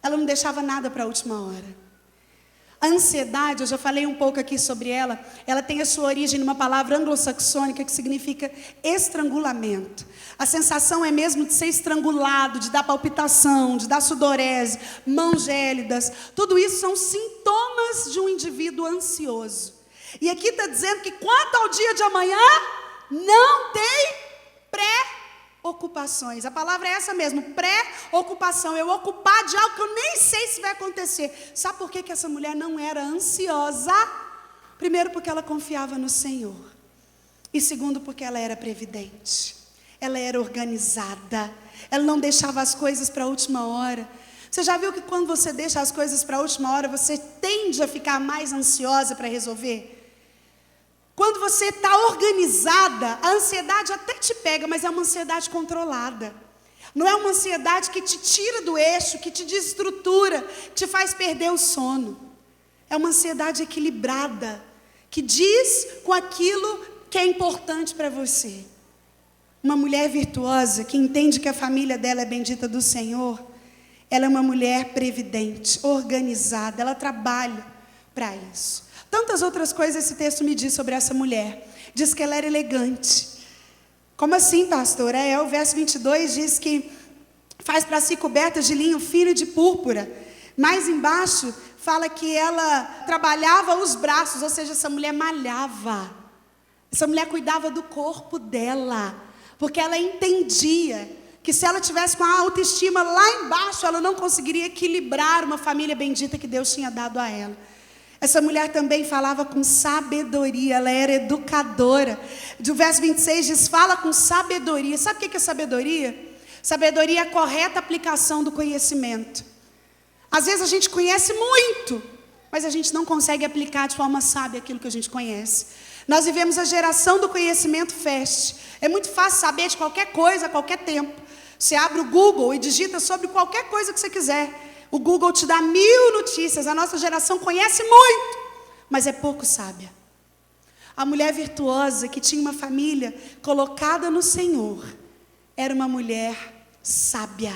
Ela não deixava nada para a última hora. A ansiedade, eu já falei um pouco aqui sobre ela tem a sua origem numa palavra anglo-saxônica que significa estrangulamento. A sensação é mesmo de ser estrangulado, de dar palpitação, de dar sudorese, mãos gélidas. Tudo isso são sintomas de um indivíduo ansioso. E aqui está dizendo que quanto ao dia de amanhã, não tem pré-ocupações. A palavra é essa mesmo, pré-ocupação. Eu ocupar de algo que eu nem sei se vai acontecer. Sabe por que essa mulher não era ansiosa? Primeiro, porque ela confiava no Senhor. E segundo, porque ela era previdente. Ela era organizada. Ela não deixava as coisas para a última hora. Você já viu que quando você deixa as coisas para a última hora, você tende a ficar mais ansiosa para resolver? Quando você está organizada, a ansiedade até te pega, mas é uma ansiedade controlada. Não é uma ansiedade que te tira do eixo, que te desestrutura, que te faz perder o sono. É uma ansiedade equilibrada, que diz com aquilo que é importante para você. Uma mulher virtuosa, que entende que a família dela é bendita do Senhor, ela é uma mulher previdente, organizada, ela trabalha para isso. Tantas outras coisas esse texto me diz sobre essa mulher. Diz que ela era elegante. Como assim, pastor? O verso 22 diz que faz para si cobertas de linho fino e de púrpura. Mais embaixo fala que ela trabalhava os braços, ou seja, essa mulher malhava. Essa mulher cuidava do corpo dela, porque ela entendia que se ela tivesse com a autoestima lá embaixo, ela não conseguiria equilibrar uma família bendita que Deus tinha dado a ela. Essa mulher também falava com sabedoria, ela era educadora. Do verso 26 diz, fala com sabedoria. Sabe o que é sabedoria? Sabedoria é a correta aplicação do conhecimento. Às vezes a gente conhece muito, mas a gente não consegue aplicar de forma sábia aquilo que a gente conhece. Nós vivemos a geração do conhecimento fast. É muito fácil saber de qualquer coisa a qualquer tempo. Você abre o Google e digita sobre qualquer coisa que você quiser. O Google te dá 1000 notícias. A nossa geração conhece muito, mas é pouco sábia. A mulher virtuosa que tinha uma família colocada no Senhor era uma mulher sábia.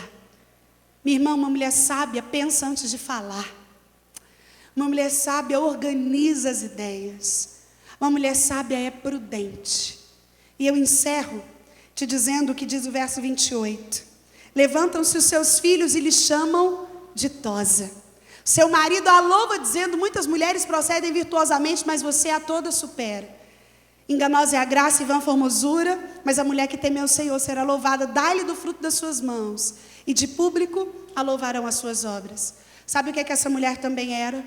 Minha irmã, uma mulher sábia pensa antes de falar. Uma mulher sábia organiza as ideias. Uma mulher sábia é prudente. E eu encerro te dizendo o que diz o verso 28. Levantam-se os seus filhos e lhe chamam ditosa. Seu marido a louva dizendo, muitas mulheres procedem virtuosamente, mas você a toda supera. Enganosa é a graça e vã formosura, mas a mulher que temeu o Senhor será louvada. Dai-lhe do fruto das suas mãos, e de público a louvarão as suas obras. Sabe o que essa mulher também era?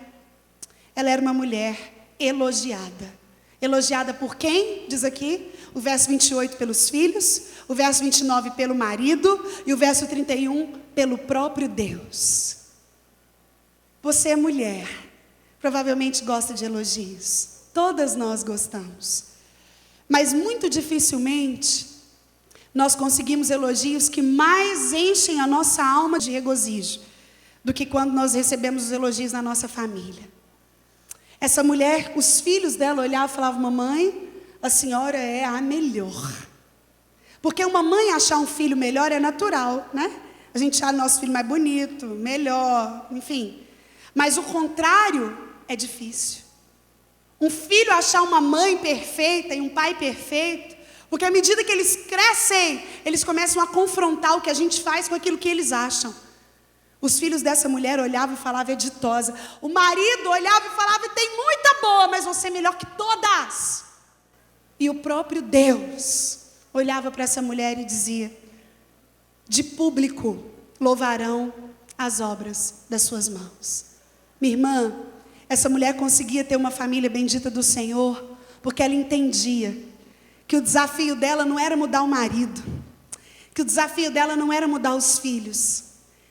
Ela era uma mulher elogiada. Elogiada por quem? Diz aqui, o verso 28 pelos filhos, o verso 29 pelo marido, e o verso 31 pelo próprio Deus. Você é mulher, provavelmente gosta de elogios. Todas nós gostamos. Mas muito dificilmente nós conseguimos elogios que mais enchem a nossa alma de regozijo do que quando nós recebemos os elogios na nossa família. Essa mulher, os filhos dela olhavam e falavam, mamãe, a senhora é a melhor. Porque uma mãe achar um filho melhor é natural, né? A gente acha o nosso filho mais bonito, melhor, enfim. Mas o contrário é difícil. Um filho achar uma mãe perfeita e um pai perfeito, porque à medida que eles crescem, eles começam a confrontar o que a gente faz com aquilo que eles acham. Os filhos dessa mulher olhavam e falavam, é ditosa. O marido olhava e falava, tem muita boa, mas você é melhor que todas. E o próprio Deus olhava para essa mulher e dizia, de público louvarão as obras das suas mãos. Minha irmã, essa mulher conseguia ter uma família bendita do Senhor, porque ela entendia que o desafio dela não era mudar o marido, que o desafio dela não era mudar os filhos,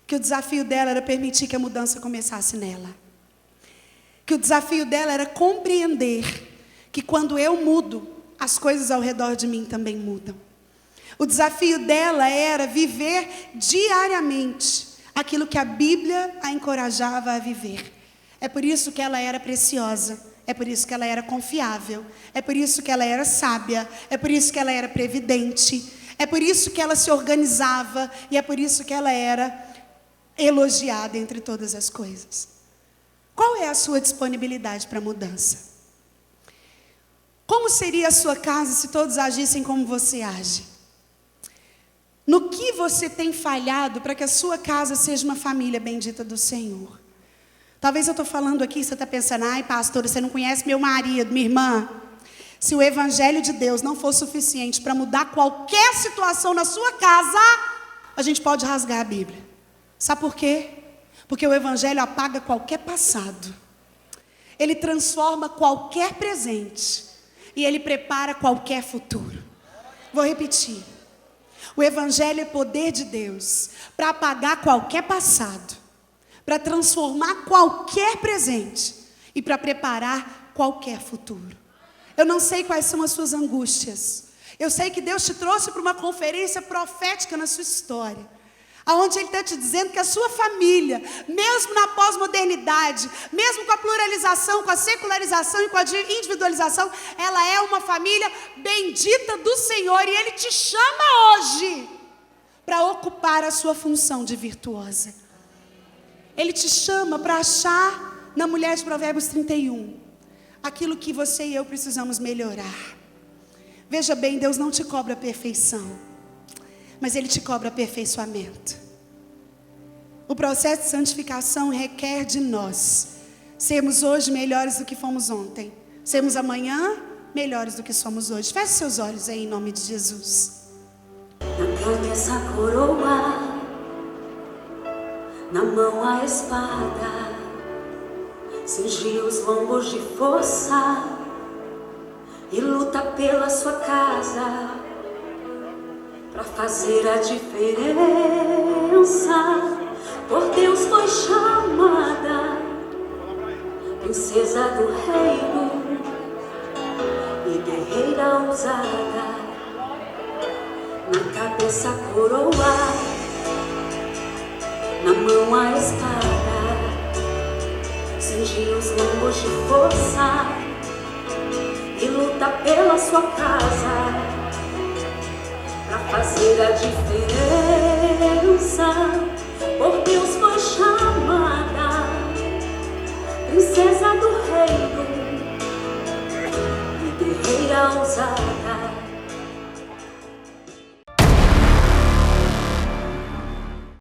que o desafio dela era permitir que a mudança começasse nela. Que o desafio dela era compreender que quando eu mudo, as coisas ao redor de mim também mudam. O desafio dela era viver diariamente aquilo que a Bíblia a encorajava a viver. É por isso que ela era preciosa, é por isso que ela era confiável, é por isso que ela era sábia, é por isso que ela era previdente, é por isso que ela se organizava e é por isso que ela era elogiada entre todas as coisas. Qual é a sua disponibilidade para mudança? Como seria a sua casa se todos agissem como você age? No que você tem falhado para que a sua casa seja uma família bendita do Senhor? Talvez eu estou falando aqui, você está pensando, ai pastora, você não conhece meu marido, minha irmã. Se o evangelho de Deus não for suficiente para mudar qualquer situação na sua casa, a gente pode rasgar a Bíblia. Sabe por quê? Porque o evangelho apaga qualquer passado. Ele transforma qualquer presente. E ele prepara qualquer futuro. Vou repetir. O evangelho é poder de Deus para apagar qualquer passado, para transformar qualquer presente e para preparar qualquer futuro. Eu não sei quais são as suas angústias. Eu sei que Deus te trouxe para uma conferência profética na sua história, aonde Ele está te dizendo que a sua família, mesmo na pós-modernidade, mesmo com a pluralização, com a secularização e com a individualização, ela é uma família bendita do Senhor. E Ele te chama hoje para ocupar a sua função de virtuosa. Ele te chama para achar na mulher de Provérbios 31 aquilo que você e eu precisamos melhorar. Veja bem, Deus não te cobra perfeição, mas Ele te cobra aperfeiçoamento. O processo de santificação requer de nós sermos hoje melhores do que fomos ontem, sermos amanhã melhores do que somos hoje. Feche seus olhos aí em nome de Jesus. Na cabeça a coroa, na mão a espada, cingiu os lombos de força e luta pela sua casa, para fazer a diferença. Por Deus foi chamada princesa do reino e guerreira ousada. Na cabeça a coroa, na mão a espada, cingiu os lombos de força e luta pela sua casa, para fazer a diferença. Por Deus foi chamada princesa do reino e guerreira ousada.